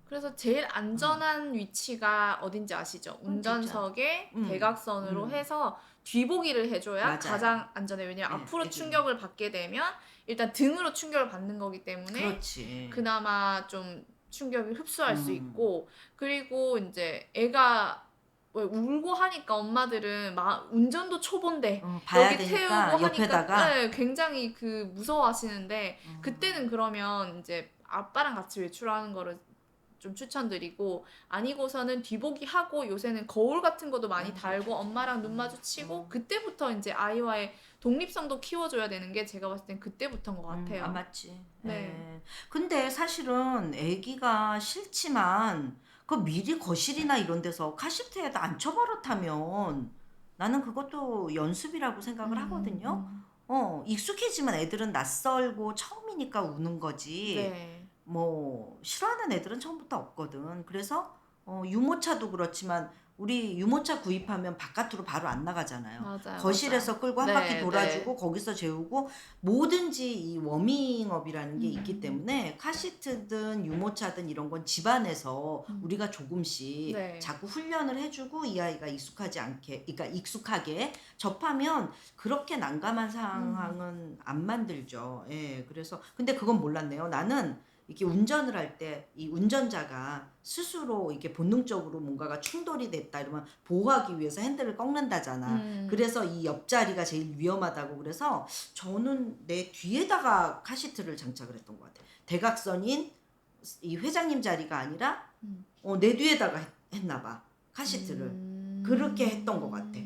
[SPEAKER 2] 그래서 제일 안전한 위치가 어딘지 아시죠? 운전석에 대각선으로 해서 뒤보기를 해줘야
[SPEAKER 1] 맞아요.
[SPEAKER 2] 가장 안전해요. 왜냐면
[SPEAKER 1] 네,
[SPEAKER 2] 앞으로
[SPEAKER 1] 애기는.
[SPEAKER 2] 충격을 받게 되면 일단 등으로 충격을 받는 거기 때문에
[SPEAKER 1] 그렇지.
[SPEAKER 2] 그나마 좀 충격을 흡수할 수 있고, 그리고 이제 애가 왜 울고 하니까 엄마들은 운전도 초보인데
[SPEAKER 1] 봐야
[SPEAKER 2] 여기
[SPEAKER 1] 되니까
[SPEAKER 2] 태우고
[SPEAKER 1] 옆에다가
[SPEAKER 2] 하니까 네, 굉장히 무서워하시는데 그때는 그러면 이제 아빠랑 같이 외출하는 거를 좀 추천드리고, 아니고서는 뒤보기 하고 요새는 거울 같은 것도 많이 달고 엄마랑 눈 마주치고 그때부터 이제 아이와의 독립성도 키워줘야 되는 게 제가 봤을 땐 그때부터인 것 같아요.
[SPEAKER 1] 맞지.
[SPEAKER 2] 네.
[SPEAKER 1] 근데 사실은 아기가 싫지만 그 미리 거실이나 이런 데서 카시트에다 앉혀버릇하면 나는 그것도 연습이라고 생각을 하거든요. 익숙해지면 애들은 낯설고 처음이니까 우는 거지.
[SPEAKER 2] 네.
[SPEAKER 1] 뭐 싫어하는 애들은 처음부터 없거든. 그래서 유모차도 그렇지만 우리 유모차 구입하면 바깥으로 바로 안 나가잖아요.
[SPEAKER 2] 맞아요.
[SPEAKER 1] 거실에서 끌고 한
[SPEAKER 2] 네,
[SPEAKER 1] 바퀴 돌아주고 거기서 재우고 뭐든지 이 워밍업이라는 게 있기
[SPEAKER 2] 음.
[SPEAKER 1] 때문에 카시트든 유모차든 이런 건 집안에서 우리가 조금씩
[SPEAKER 2] 네.
[SPEAKER 1] 자꾸 훈련을 해주고 이 아이가 그러니까 익숙하게 접하면 그렇게 난감한 상황은 안 만들죠. 예, 그래서 근데 그건 몰랐네요. 나는 이렇게 운전을 할 때 이 운전자가 스스로 이렇게 본능적으로 뭔가가 충돌이 됐다 이러면 보호하기 위해서 핸들을 꺾는다잖아. 그래서 이 옆자리가 제일 위험하다고 그래서 저는 내 뒤에다가 카시트를 장착을 했던 것 같아. 대각선인 이 회장님 자리가 아니라 내 뒤에다가 했나 봐. 카시트를. 그렇게 했던 것 같아.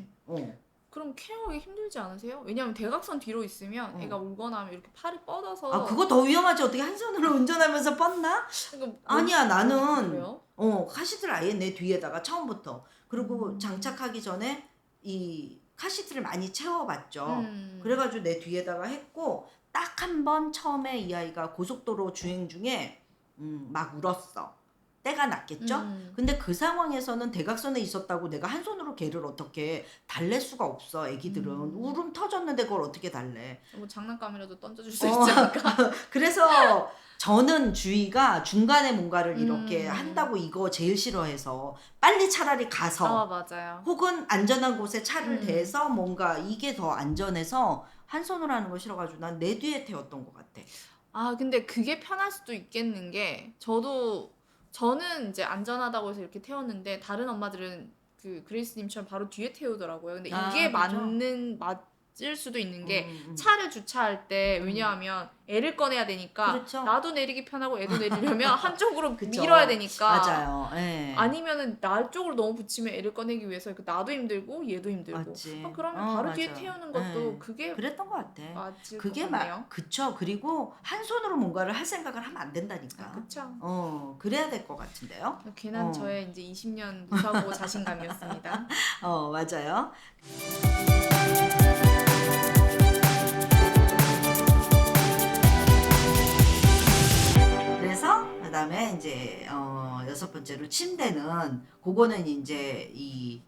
[SPEAKER 2] 그럼 케어하기 힘들지 않으세요? 왜냐면 대각선 뒤로 있으면 애가 울거나 하면 이렇게 팔이 뻗어서.
[SPEAKER 1] 아, 그거 더 위험하지. 어떻게 한 손으로 운전하면서 뻗나?
[SPEAKER 2] 그러니까
[SPEAKER 1] 아니야, 나는
[SPEAKER 2] 그래요?
[SPEAKER 1] 카시트를 아예 내 뒤에다가 처음부터. 그리고 장착하기 전에 이 카시트를 많이 채워봤죠. 그래가지고 내 뒤에다가 했고 딱 한 번 처음에 이 아이가 고속도로 주행 중에 막 울었어. 때가 났겠죠? 근데 그 상황에서는 대각선에 있었다고 내가 한 손으로 걔를 어떻게 달랠 수가 없어. 애기들은 울음 터졌는데 그걸 어떻게 달래.
[SPEAKER 2] 뭐 장난감이라도 던져줄 수 있지 않을까?
[SPEAKER 1] 그래서 저는 주의가 중간에 뭔가를 이렇게 한다고 이거 제일 싫어해서 빨리 차라리 가서
[SPEAKER 2] 맞아요.
[SPEAKER 1] 혹은 안전한 곳에 차를 대서 뭔가 이게 더 안전해서 한 손으로 하는 거 싫어가지고 난 내 뒤에 태웠던 것 같아.
[SPEAKER 2] 근데 그게 편할 수도 있겠는 게, 저는 이제 안전하다고 해서 이렇게 태웠는데 다른 엄마들은 그레이스님처럼 바로 뒤에 태우더라고요. 근데 이게
[SPEAKER 1] 그죠?
[SPEAKER 2] 맞을 수도 있는 게 차를 주차할 때, 왜냐하면 애를 꺼내야 되니까
[SPEAKER 1] 그렇죠.
[SPEAKER 2] 나도 내리기 편하고 애도 내리려면 한쪽으로
[SPEAKER 1] 그쵸.
[SPEAKER 2] 밀어야 되니까.
[SPEAKER 1] 맞아요. 예.
[SPEAKER 2] 아니면은 나 쪽으로 너무 붙이면 애를 꺼내기 위해서 나도 힘들고 얘도 힘들고.
[SPEAKER 1] 맞지.
[SPEAKER 2] 그러면 바로 뒤에
[SPEAKER 1] 맞아.
[SPEAKER 2] 태우는 것도
[SPEAKER 1] 예.
[SPEAKER 2] 그게
[SPEAKER 1] 그랬던 것 같아.
[SPEAKER 2] 맞을
[SPEAKER 1] 그게
[SPEAKER 2] 것 같네요.
[SPEAKER 1] 그쵸. 그리고 한 손으로 뭔가를 할 생각을 하면 안 된다니까.
[SPEAKER 2] 그쵸.
[SPEAKER 1] 그래야 될 것 같은데요.
[SPEAKER 2] 괜한 저의 이제 20년 무사고 자신감이었습니다.
[SPEAKER 1] 맞아요. 그래서 그다음에 이제 6번째로 침대는 그거는 이제 이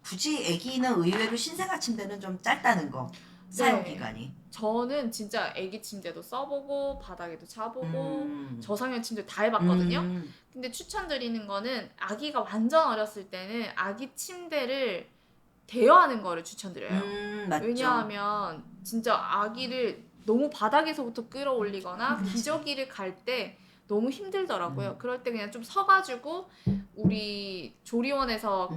[SPEAKER 1] 굳이 아기는 의외로 신생아 침대는 좀 짧다는 거. 사용
[SPEAKER 2] 네.
[SPEAKER 1] 기간이.
[SPEAKER 2] 저는 진짜 아기 침대도 써보고 바닥에도 차보고
[SPEAKER 1] 음.
[SPEAKER 2] 저상형 침대 다 해봤거든요. 근데 추천드리는 거는 아기가 완전 어렸을 때는 아기 침대를 대여하는 거를 추천드려요.
[SPEAKER 1] 맞죠.
[SPEAKER 2] 왜냐하면 진짜 아기를 너무 바닥에서부터 끌어올리거나
[SPEAKER 1] 그렇지.
[SPEAKER 2] 기저귀를 갈 때 너무 힘들더라고요. 그럴 때 그냥 좀 서가지고 우리 조리원에서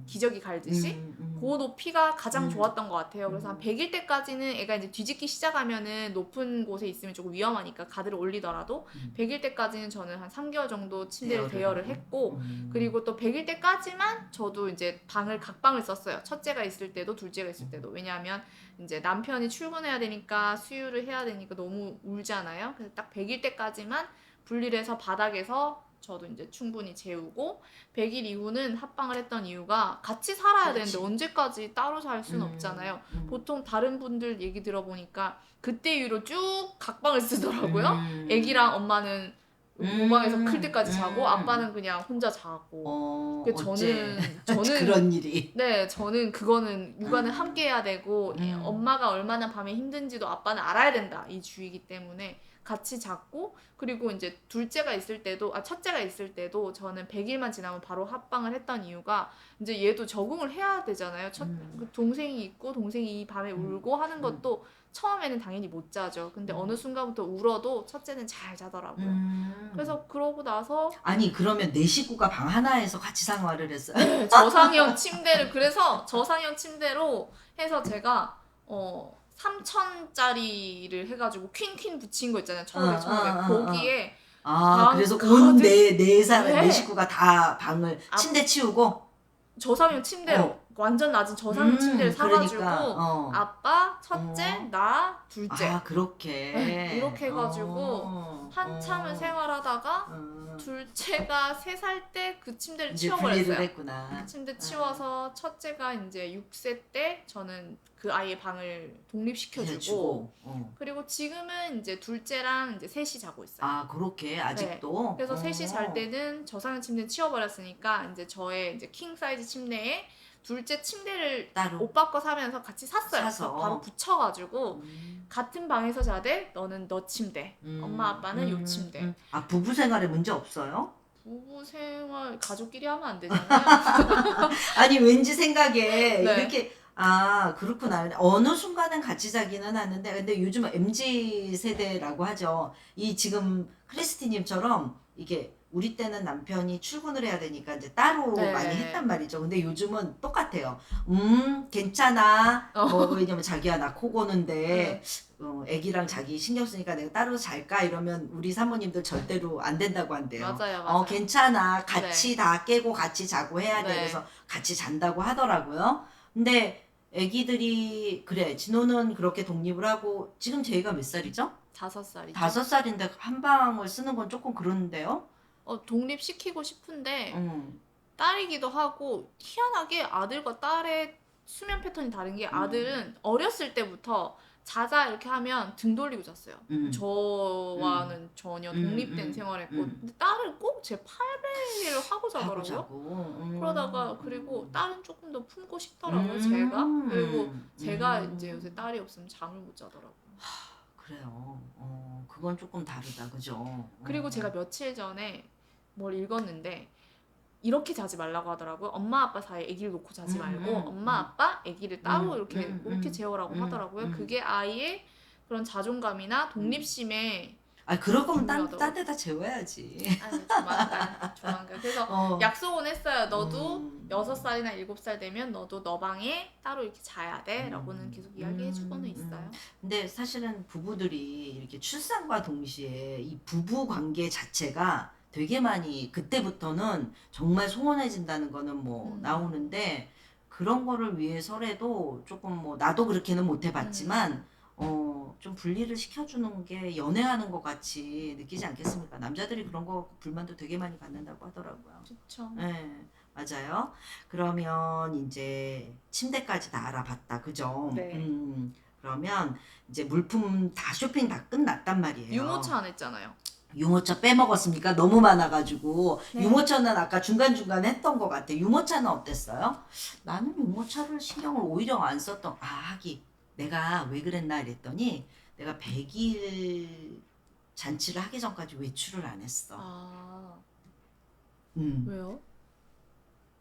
[SPEAKER 2] 기저귀 갈듯이 그 높이가 가장 좋았던 것 같아요. 그래서 한 100일 때까지는 애가 이제 뒤집기 시작하면은 높은 곳에 있으면 조금 위험하니까 가드를 올리더라도 100일 때까지는 저는 한 3개월 정도 침대를 대여를 했고 그리고 또 100일 때까지만 저도 이제 방을 각방을 썼어요. 첫째가 있을 때도 둘째가 있을 때도. 왜냐하면 이제 남편이 출근해야 되니까 수유를 해야 되니까 너무 울잖아요. 그래서 딱 100일 때까지만 분리를 해서 바닥에서 저도 이제 충분히 재우고 100일 이후는 합방을 했던 이유가 같이 살아야
[SPEAKER 1] 그렇지.
[SPEAKER 2] 되는데 언제까지 따로 살 수는 없잖아요. 보통 다른 분들 얘기 들어보니까 그때 이후로 쭉 각방을 쓰더라고요. 애기랑 엄마는 모방에서 클 때까지 자고 아빠는 그냥 혼자 자고. 저는
[SPEAKER 1] 그런 일이.
[SPEAKER 2] 네, 저는 그거는 육아는 함께 해야 되고 엄마가 얼마나 밤에 힘든지도 아빠는 알아야 된다 이 주의이기 때문에 같이 잤고 그리고 이제 둘째가 있을 때도 첫째가 있을 때도 저는 100일만 지나면 바로 합방을 했던 이유가 이제 얘도 적응을 해야 되잖아요. 동생이 있고 동생이 이 밤에 울고 하는 것도 처음에는 당연히 못 자죠. 근데 어느 순간부터 울어도 첫째는 잘 자더라고요. 그래서 그러고 나서
[SPEAKER 1] 아니 그러면 네 식구가 방 하나에서 같이 생활을 했어요?
[SPEAKER 2] 네, 저상형 침대를 그래서 저상형 침대로 해서 제가 3,000짜리를 해가지고 퀸 붙인 거 있잖아요. 1,500 거기에
[SPEAKER 1] 그래서
[SPEAKER 2] 가득-
[SPEAKER 1] 온 네 사람
[SPEAKER 2] 네.
[SPEAKER 1] 네 식구가 다 방을 침대 치우고
[SPEAKER 2] 저상형 침대로 완전 낮은 저상형 침대를 사가지고
[SPEAKER 1] 그러니까,
[SPEAKER 2] 아빠, 첫째, 나, 둘째
[SPEAKER 1] 그렇게
[SPEAKER 2] 네, 이렇게 해가지고 한참을 생활하다가 둘째가 3살 때 그 침대를
[SPEAKER 1] 이제 분리를
[SPEAKER 2] 치워버렸어요.
[SPEAKER 1] 했구나.
[SPEAKER 2] 침대 치워서 첫째가 이제 6세 때 저는 그 아이의 방을 독립시켜주고 그리고 지금은 이제 둘째랑 이제 셋이 자고 있어요.
[SPEAKER 1] 그렇게 아직도.
[SPEAKER 2] 네. 그래서 셋이 잘 때는 저상형 침대 치워버렸으니까 이제 저의 이제 킹 사이즈 침대에 둘째 침대를
[SPEAKER 1] 따로
[SPEAKER 2] 오빠 거 사면서 같이 샀어요.
[SPEAKER 1] 사서.
[SPEAKER 2] 그래서 바로 붙여가지고 같은 방에서 자되 너는 너 침대, 엄마 아빠는 요 침대.
[SPEAKER 1] 부부 생활에 문제 없어요?
[SPEAKER 2] 부부 생활 가족끼리 하면 안 되잖아요.
[SPEAKER 1] 아니 왠지 생각에
[SPEAKER 2] 네.
[SPEAKER 1] 이렇게 그렇구나. 어느 순간은 같이 자기는 하는데 근데 요즘 MZ 세대라고 하죠. 이 지금 크리스티님처럼 이게 우리 때는 남편이 출근을 해야 되니까 이제 따로
[SPEAKER 2] 네.
[SPEAKER 1] 많이 했단 말이죠. 근데 요즘은 똑같아요. 괜찮아. 왜냐면 자기야 나 코 고는데 애기랑 자기 신경 쓰니까 내가 따로 잘까 이러면 우리 사모님들 절대로 안 된다고 한대요.
[SPEAKER 2] 맞아요.
[SPEAKER 1] 괜찮아. 같이 다 깨고 같이 자고 해야 돼.
[SPEAKER 2] 네.
[SPEAKER 1] 그래서 같이 잔다고 하더라고요. 근데 애기들이 그래 진호는 그렇게 독립을 하고 지금 제이가 몇 살이죠?
[SPEAKER 2] 5살이죠.
[SPEAKER 1] 5살인데 한 방을 쓰는 건 조금 그런데요?
[SPEAKER 2] 독립시키고 싶은데 딸이기도 하고 희한하게 아들과 딸의 수면 패턴이 다른 게 아들은 어렸을 때부터 자자 이렇게 하면 등 돌리고 잤어요. 저와는 전혀 독립된 생활을 했고 근데 딸은 꼭 제 팔베이를 하고 자더라고요.
[SPEAKER 1] 자고.
[SPEAKER 2] 그러다가 그리고 딸은 조금 더 품고 싶더라고요. 제가. 그리고 제가 이제 요새 딸이 없으면 잠을 못 자더라고요.
[SPEAKER 1] 그래요. 그건 조금 다르다. 그죠?
[SPEAKER 2] 그리고 제가 며칠 전에 뭘 읽었는데 이렇게 자지 말라고 하더라고요. 엄마 아빠 사이에 아기를 놓고 자지 말고 엄마 아빠 아기를 따로 이렇게 재우라고 하더라고요. 그게 아이의 그런 자존감이나 독립심에
[SPEAKER 1] 그럴 거면
[SPEAKER 2] 중요하더라고요.
[SPEAKER 1] 딴 데다 재워야지.
[SPEAKER 2] 조만간. 그래서 약속은 했어요. 너도 6살이나 7살 되면 너도 너 방에 따로 이렇게 자야 돼 라고는 계속 이야기해주고는 있어요.
[SPEAKER 1] 근데 사실은 부부들이 이렇게 출산과 동시에 이 부부 관계 자체가 되게 많이 그때부터는 정말 소원해진다는 거는 뭐 나오는데 그런 거를 위해서라도 조금 뭐 나도 그렇게는 못 해봤지만 좀 분리를 시켜주는 게 연애하는 것 같이 느끼지 않겠습니까? 남자들이 그런 거 불만도 되게 많이 갖는다고 하더라고요.
[SPEAKER 2] 그렇죠.
[SPEAKER 1] 네, 맞아요. 그러면 이제 침대까지 다 알아봤다, 그죠?
[SPEAKER 2] 네.
[SPEAKER 1] 그러면 이제 물품 다 쇼핑 다 끝났단 말이에요.
[SPEAKER 2] 유모차 안 했잖아요.
[SPEAKER 1] 유모차 빼먹었습니까? 너무 많아가지고.
[SPEAKER 2] 네.
[SPEAKER 1] 유모차는 아까 중간중간 했던 것 같아. 유모차는 어땠어요? 나는 유모차를 신경을 오히려 안 썼던, 하긴. 내가 왜 그랬나 이랬더니, 내가 100일 잔치를 하기 전까지 외출을 안 했어.
[SPEAKER 2] 왜요?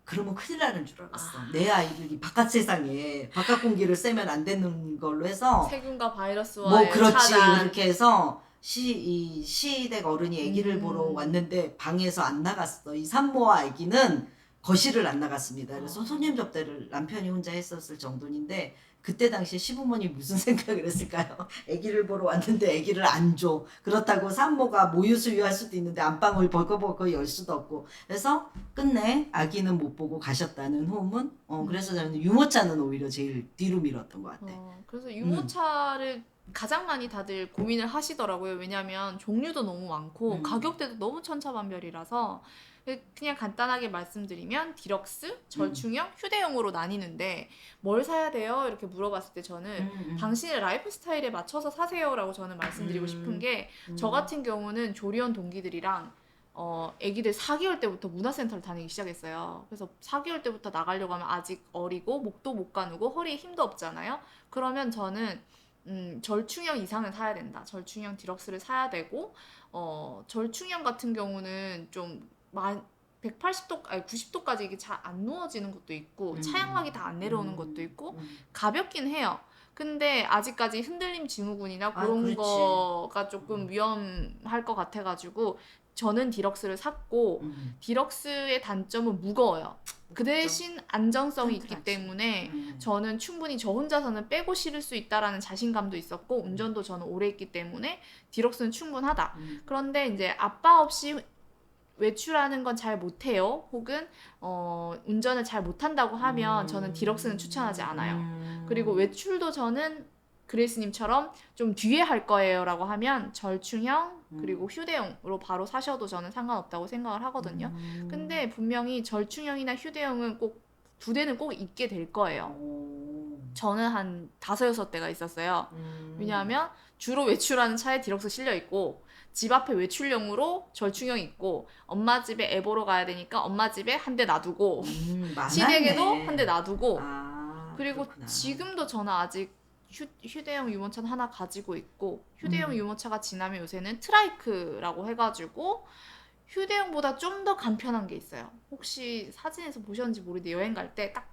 [SPEAKER 1] 그러면 큰일 나는 줄 알았어. 내 아이를 이 바깥 세상에 바깥 공기를 쐬면 안 되는 걸로 해서
[SPEAKER 2] 세균과 바이러스와의
[SPEAKER 1] 뭐 그렇지
[SPEAKER 2] 차단.
[SPEAKER 1] 그렇게 해서 이 시댁 어른이 아기를 보러 왔는데 방에서 안 나갔어. 이 산모와 아기는 거실을 안 나갔습니다. 그래서 손님 접대를 남편이 혼자 했었을 정도인데 그때 당시에 시부모님이 무슨 생각을 했을까요? 아기를 보러 왔는데 아기를 안 줘. 그렇다고 산모가 모유 수유할 수도 있는데 안방을 벌컥벌컥 열 수도 없고. 그래서 끝내 아기는 못 보고 가셨다는 후문. 그래서 저는 유모차는 오히려 제일 뒤로 밀었던 것 같아.
[SPEAKER 2] 그래서 유모차를 가장 많이 다들 고민을 하시더라고요. 왜냐하면 종류도 너무 많고 가격대도 너무 천차만별이라서 그냥 간단하게 말씀드리면 디럭스, 절충형, 휴대용으로 나뉘는데 뭘 사야 돼요? 이렇게 물어봤을 때 저는 당신의 라이프 스타일에 맞춰서 사세요라고 저는 말씀드리고 싶은 게 저 같은 경우는 조리원 동기들이랑 애기들 4개월 때부터 문화센터를 다니기 시작했어요. 그래서 4개월 때부터 나가려고 하면 아직 어리고 목도 못 가누고 허리에 힘도 없잖아요. 그러면 저는 절충형 이상은 사야 된다. 절충형 디럭스를 사야 되고 절충형 같은 경우는 좀 180도, 아니 90도까지 이게 잘 안 누워지는 것도 있고 차양막이 다 안 내려오는 것도 있고 가볍긴 해요. 근데 아직까지 흔들림 증후군이나 그런
[SPEAKER 1] 그렇지.
[SPEAKER 2] 거가 조금 위험할 것 같아가지고 저는 디럭스를 샀고 디럭스의 단점은 무거워요. 그 대신 안정성이 있기 때문에 저는 충분히 저 혼자서는 빼고 실을 수 있다라는 자신감도 있었고 운전도 저는 오래 했기 때문에 디럭스는 충분하다. 그런데 이제 아빠 없이 외출하는 건 잘 못해요. 혹은 운전을 잘 못한다고 하면 저는 디럭스는 추천하지 않아요. 그리고 외출도 저는 그레이스님처럼 좀 뒤에 할 거예요 라고 하면 절충형 그리고 휴대용으로 바로 사셔도 저는 상관없다고 생각을 하거든요. 근데 분명히 절충형이나 휴대용은 꼭 2대는 꼭 있게 될 거예요. 저는 한 5, 6대가 있었어요. 왜냐하면 주로 외출하는 차에 디럭스 실려 있고 집 앞에 외출용으로 절충형 있고 엄마 집에 애 보러 가야 되니까 엄마 집에 한 대 놔두고 시댁에도 한 대 놔두고 그리고
[SPEAKER 1] 그렇구나.
[SPEAKER 2] 지금도 저는 아직 휴대용 유모차는 하나 가지고 있고 휴대용 유모차가 지나면 요새는 트라이크라고 해가지고 휴대용보다 좀 더 간편한 게 있어요. 혹시 사진에서 보셨는지 모르는데 여행 갈 때 딱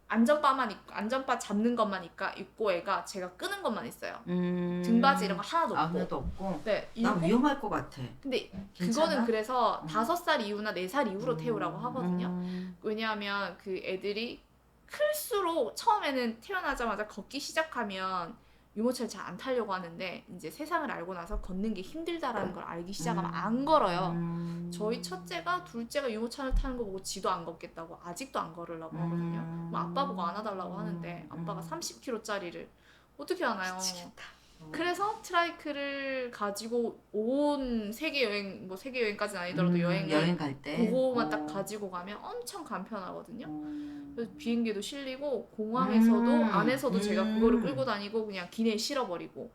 [SPEAKER 2] 안전바만 있고 안전바 잡는 것만 있고 애가 제가 끄는 것만 있어요. 등받이 이런 거 하나도 없고.
[SPEAKER 1] 하나도 없고.
[SPEAKER 2] 네,
[SPEAKER 1] 난 위험할 것 같아.
[SPEAKER 2] 근데
[SPEAKER 1] 괜찮아?
[SPEAKER 2] 그거는 그래서 5살 이후나 4살 이후로 태우라고 하거든요. 왜냐하면 그 애들이 클수록 처음에는 태어나자마자 걷기 시작하면 유모차를 잘 안 타려고 하는데 이제 세상을 알고 나서 걷는 게 힘들다라는 걸 알기 시작하면 안 걸어요. 저희 첫째가 둘째가 유모차를 타는 거 보고 지도 안 걷겠다고 아직도 안 걸으려고 하거든요. 뭐 아빠 보고 안아달라고 하는데 아빠가 30kg짜리를 어떻게 하나요?
[SPEAKER 1] 미치겠다.
[SPEAKER 2] 그래서 트라이크를 가지고 온 세계 여행, 뭐 세계 여행까지는 아니더라도 여행을
[SPEAKER 1] 여행 갈 때
[SPEAKER 2] 그거만 딱 가지고 가면 엄청 간편하거든요. 그래서 비행기도 실리고 공항에서도 안에서도 제가 그거를 끌고 다니고 그냥 기내에 실어버리고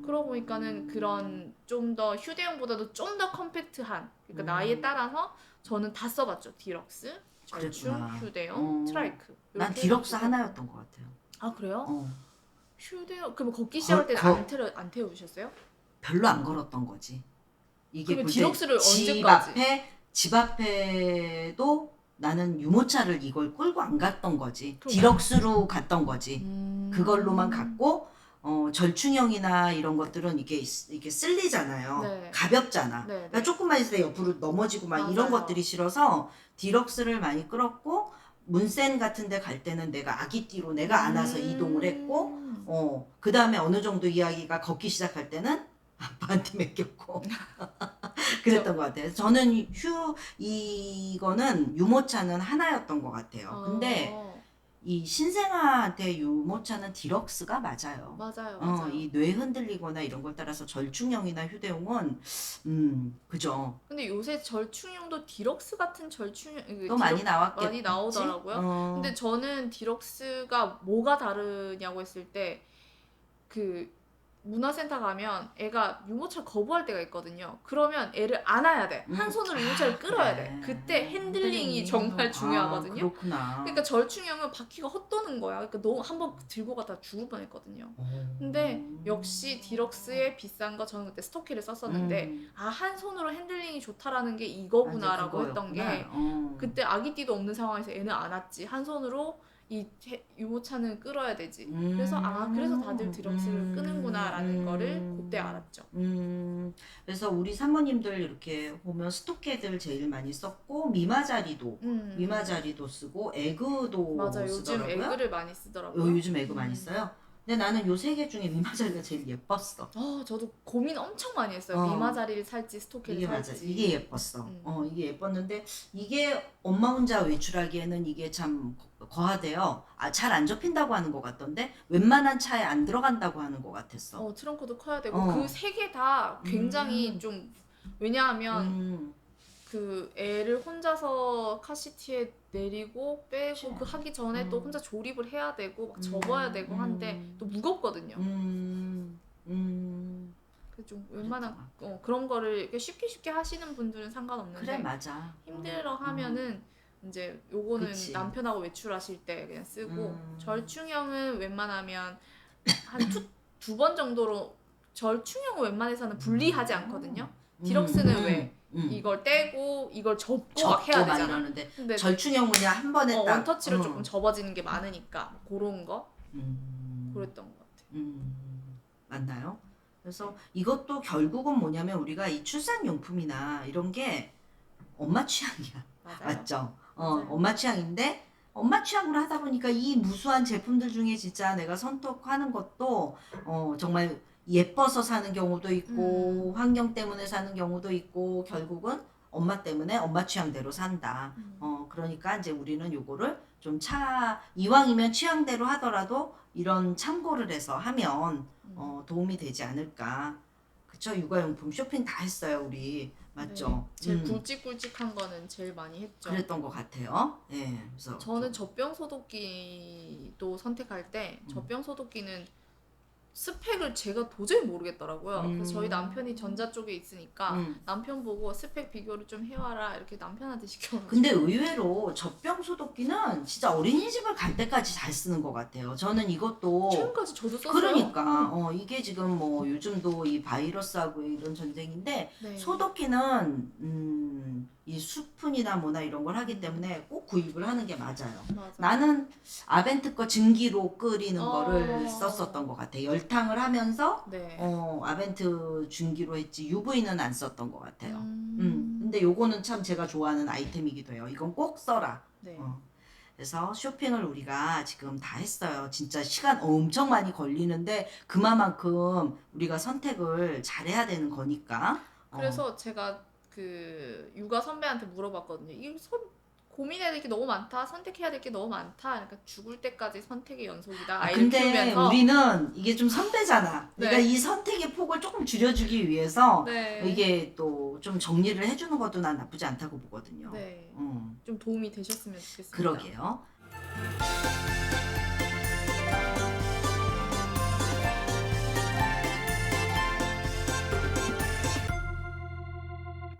[SPEAKER 2] 그러고 보니까는 그런 좀 더 휴대용보다도 좀 더 컴팩트한 그러니까 나이에 따라서 저는 다 써봤죠. 디럭스, 절충,
[SPEAKER 1] 그랬구나.
[SPEAKER 2] 휴대용, 트라이크.
[SPEAKER 1] 난
[SPEAKER 2] 이렇게
[SPEAKER 1] 디럭스
[SPEAKER 2] 해가지고.
[SPEAKER 1] 하나였던 것 같아요.
[SPEAKER 2] 아 그래요?
[SPEAKER 1] 어.
[SPEAKER 2] 휴대용 그럼 걷기 시작할 때는 안 태워주셨어요?
[SPEAKER 1] 별로 안 걸었던 거지. 이게
[SPEAKER 2] 그러면
[SPEAKER 1] 볼 때
[SPEAKER 2] 디럭스를
[SPEAKER 1] 집
[SPEAKER 2] 언제까지?
[SPEAKER 1] 집 앞에도 나는 유모차를 이걸 끌고 안 갔던 거지.
[SPEAKER 2] 그럼-
[SPEAKER 1] 디럭스로 갔던 거지. 그걸로만 갔고 절충형이나 이런 것들은 이게 쓸리잖아요.
[SPEAKER 2] 네.
[SPEAKER 1] 가볍잖아.
[SPEAKER 2] 네,
[SPEAKER 1] 그러니까
[SPEAKER 2] 네.
[SPEAKER 1] 조금만 있을 때 옆으로 넘어지고 막 이런
[SPEAKER 2] 맞아요.
[SPEAKER 1] 것들이 싫어서 디럭스를 많이 끌었고 문센 같은 데 갈 때는 내가 아기띠로 내가 안아서 이동을 했고 그 다음에 어느 정도 이야기가 걷기 시작할 때는 아빠한테 맡겼고 그랬던 것 같아요. 저는 이거는 유모차는 하나였던 것 같아요. 근데 이 신생아한테 유모차는 디럭스가 맞아요.
[SPEAKER 2] 맞아요.
[SPEAKER 1] 이 뇌 흔들리거나 이런 걸 따라서 절충형이나 휴대용은 그죠.
[SPEAKER 2] 근데 요새 절충형도 디럭스 같은 절충형
[SPEAKER 1] 또 많이 나왔겠지.
[SPEAKER 2] 많이 나오더라고요. 근데 저는 디럭스가 뭐가 다르냐고 했을 때 그 문화센터 가면 애가 유모차 거부할 때가 있거든요. 그러면 애를 안아야 돼. 한 손으로 유모차를 끌어야 돼. 그때 핸들링이 정말 중요하거든요.
[SPEAKER 1] 그렇구나.
[SPEAKER 2] 그러니까 절충형은 바퀴가 헛도는 거야. 그러니까 너무 한번 들고 가다 죽을 뻔했거든요. 근데 역시 디럭스의 비싼 거 저는 그때 스토키를 썼었는데 한 손으로 핸들링이 좋다라는 게 이거구나라고 했던 게 그때 아기띠도 없는 상황에서 애는 안았지. 한 손으로 이 유모차는 끌어야 되지. 그래서 그래서 다들 디럭스를 끄는구나라는 거를 그때 알았죠.
[SPEAKER 1] 그래서 우리 사모님들 이렇게 보면 스토케들 제일 많이 썼고 미마자리도 쓰고 에그도
[SPEAKER 2] 맞아, 요즘
[SPEAKER 1] 쓰더라고요.
[SPEAKER 2] 에그를 많이 쓰더라고요.
[SPEAKER 1] 요즘 에그 많이 써요. 근데 나는 요 세 개 중에 미마자리가 제일 예뻤어.
[SPEAKER 2] 저도 고민 엄청 많이 했어요. 미마자리를 살지 스토키를
[SPEAKER 1] 이게
[SPEAKER 2] 살지.
[SPEAKER 1] 맞아. 이게 예뻤어. 이게 예뻤는데 이게 엄마 혼자 외출하기에는 이게 참 거하대요. 잘 안 접힌다고 하는 것 같던데 웬만한 차에 안 들어간다고 하는 것 같았어.
[SPEAKER 2] 트렁크도 커야 되고 그 세 개 다 굉장히 좀 왜냐하면 그 애를 혼자서 카시트에 내리고 빼고 그 하기 전에 또 혼자 조립을 해야 되고 막 접어야 되고 한데 또 무겁거든요. 그래서 좀 웬만한 그런 거를 이렇게 쉽게 하시는 분들은 상관없는데
[SPEAKER 1] 그래 맞아.
[SPEAKER 2] 힘들어 하면은 이제 요거는
[SPEAKER 1] 그치.
[SPEAKER 2] 남편하고 외출하실 때 그냥 쓰고 절충형은 웬만하면 한 두 번 정도로 절충형은 웬만해서는 분리하지 않거든요. 디럭스는 왜 이걸 떼고 이걸 접고 막 해야 되잖아.
[SPEAKER 1] 이러는데
[SPEAKER 2] 근데
[SPEAKER 1] 절충형 그냥 한 번에 딱
[SPEAKER 2] 원터치로 조금 접어지는 게 많으니까 그런 거 그랬던 것 같아.
[SPEAKER 1] 맞나요? 그래서 이것도 결국은 뭐냐면 우리가 이 출산용품이나 이런 게 엄마 취향이야.
[SPEAKER 2] 맞아요.
[SPEAKER 1] 맞죠?
[SPEAKER 2] 맞아요.
[SPEAKER 1] 엄마 취향인데 엄마 취향으로 하다 보니까 이 무수한 제품들 중에 진짜 내가 선택하는 것도 정말 예뻐서 사는 경우도 있고 환경 때문에 사는 경우도 있고 결국은 엄마 때문에 엄마 취향대로 산다. 그러니까 이제 우리는 요거를 좀 이왕이면 취향대로 하더라도 이런 참고를 해서 하면 도움이 되지 않을까. 그쵸? 육아용품 쇼핑 다 했어요 우리. 맞죠?
[SPEAKER 2] 네, 제일 굵직굵직한 거는 제일 많이 했죠.
[SPEAKER 1] 그랬던 것 같아요. 네, 그래서
[SPEAKER 2] 저는 젖병 소독기도 선택할 때 젖병 소독기는 스펙을 제가 도저히 모르겠더라고요. 그래서 저희 남편이 전자 쪽에 있으니까 남편 보고 스펙 비교를 좀 해와라 이렇게 남편한테 시켜가지고.
[SPEAKER 1] 근데 의외로 젖병 소독기는 진짜 어린이집을 갈 때까지 잘 쓰는 것 같아요. 저는 이것도
[SPEAKER 2] 최근까지 저도 썼어요.
[SPEAKER 1] 그러니까 이게 지금 뭐 요즘도 이 바이러스하고 이런 전쟁인데
[SPEAKER 2] 네.
[SPEAKER 1] 소독기는 이 수분이나 뭐나 이런 걸 하기 때문에 꼭 구입을 하는 게 맞아요.
[SPEAKER 2] 맞아.
[SPEAKER 1] 나는 아벤트 거 증기로 끓이는 거를 썼었던 것 같아. 열탕을 하면서
[SPEAKER 2] 네.
[SPEAKER 1] 아벤트 증기로 했지 UV는 안 썼던 것 같아요. 근데 요거는 참 제가 좋아하는 아이템이기도 해요. 이건 꼭 써라.
[SPEAKER 2] 네.
[SPEAKER 1] 그래서 쇼핑을 우리가 지금 다 했어요. 진짜 시간 엄청 많이 걸리는데 그만큼 우리가 선택을 잘해야 되는 거니까.
[SPEAKER 2] 그래서 제가 그 육아 선배한테 물어봤거든요. 고민해야 될 게 너무 많다. 선택해야 될 게 너무 많다. 그러니까 죽을 때까지 선택의 연속이다. 아이를
[SPEAKER 1] 근데
[SPEAKER 2] 키우면서.
[SPEAKER 1] 우리는 이게 좀 선배잖아.
[SPEAKER 2] 네.
[SPEAKER 1] 그러니까 이 선택의 폭을 조금 줄여주기 위해서
[SPEAKER 2] 네.
[SPEAKER 1] 이게 또 좀 정리를 해주는 것도 난 나쁘지 않다고 보거든요.
[SPEAKER 2] 네. 좀 도움이 되셨으면 좋겠습니다.
[SPEAKER 1] 그러게요.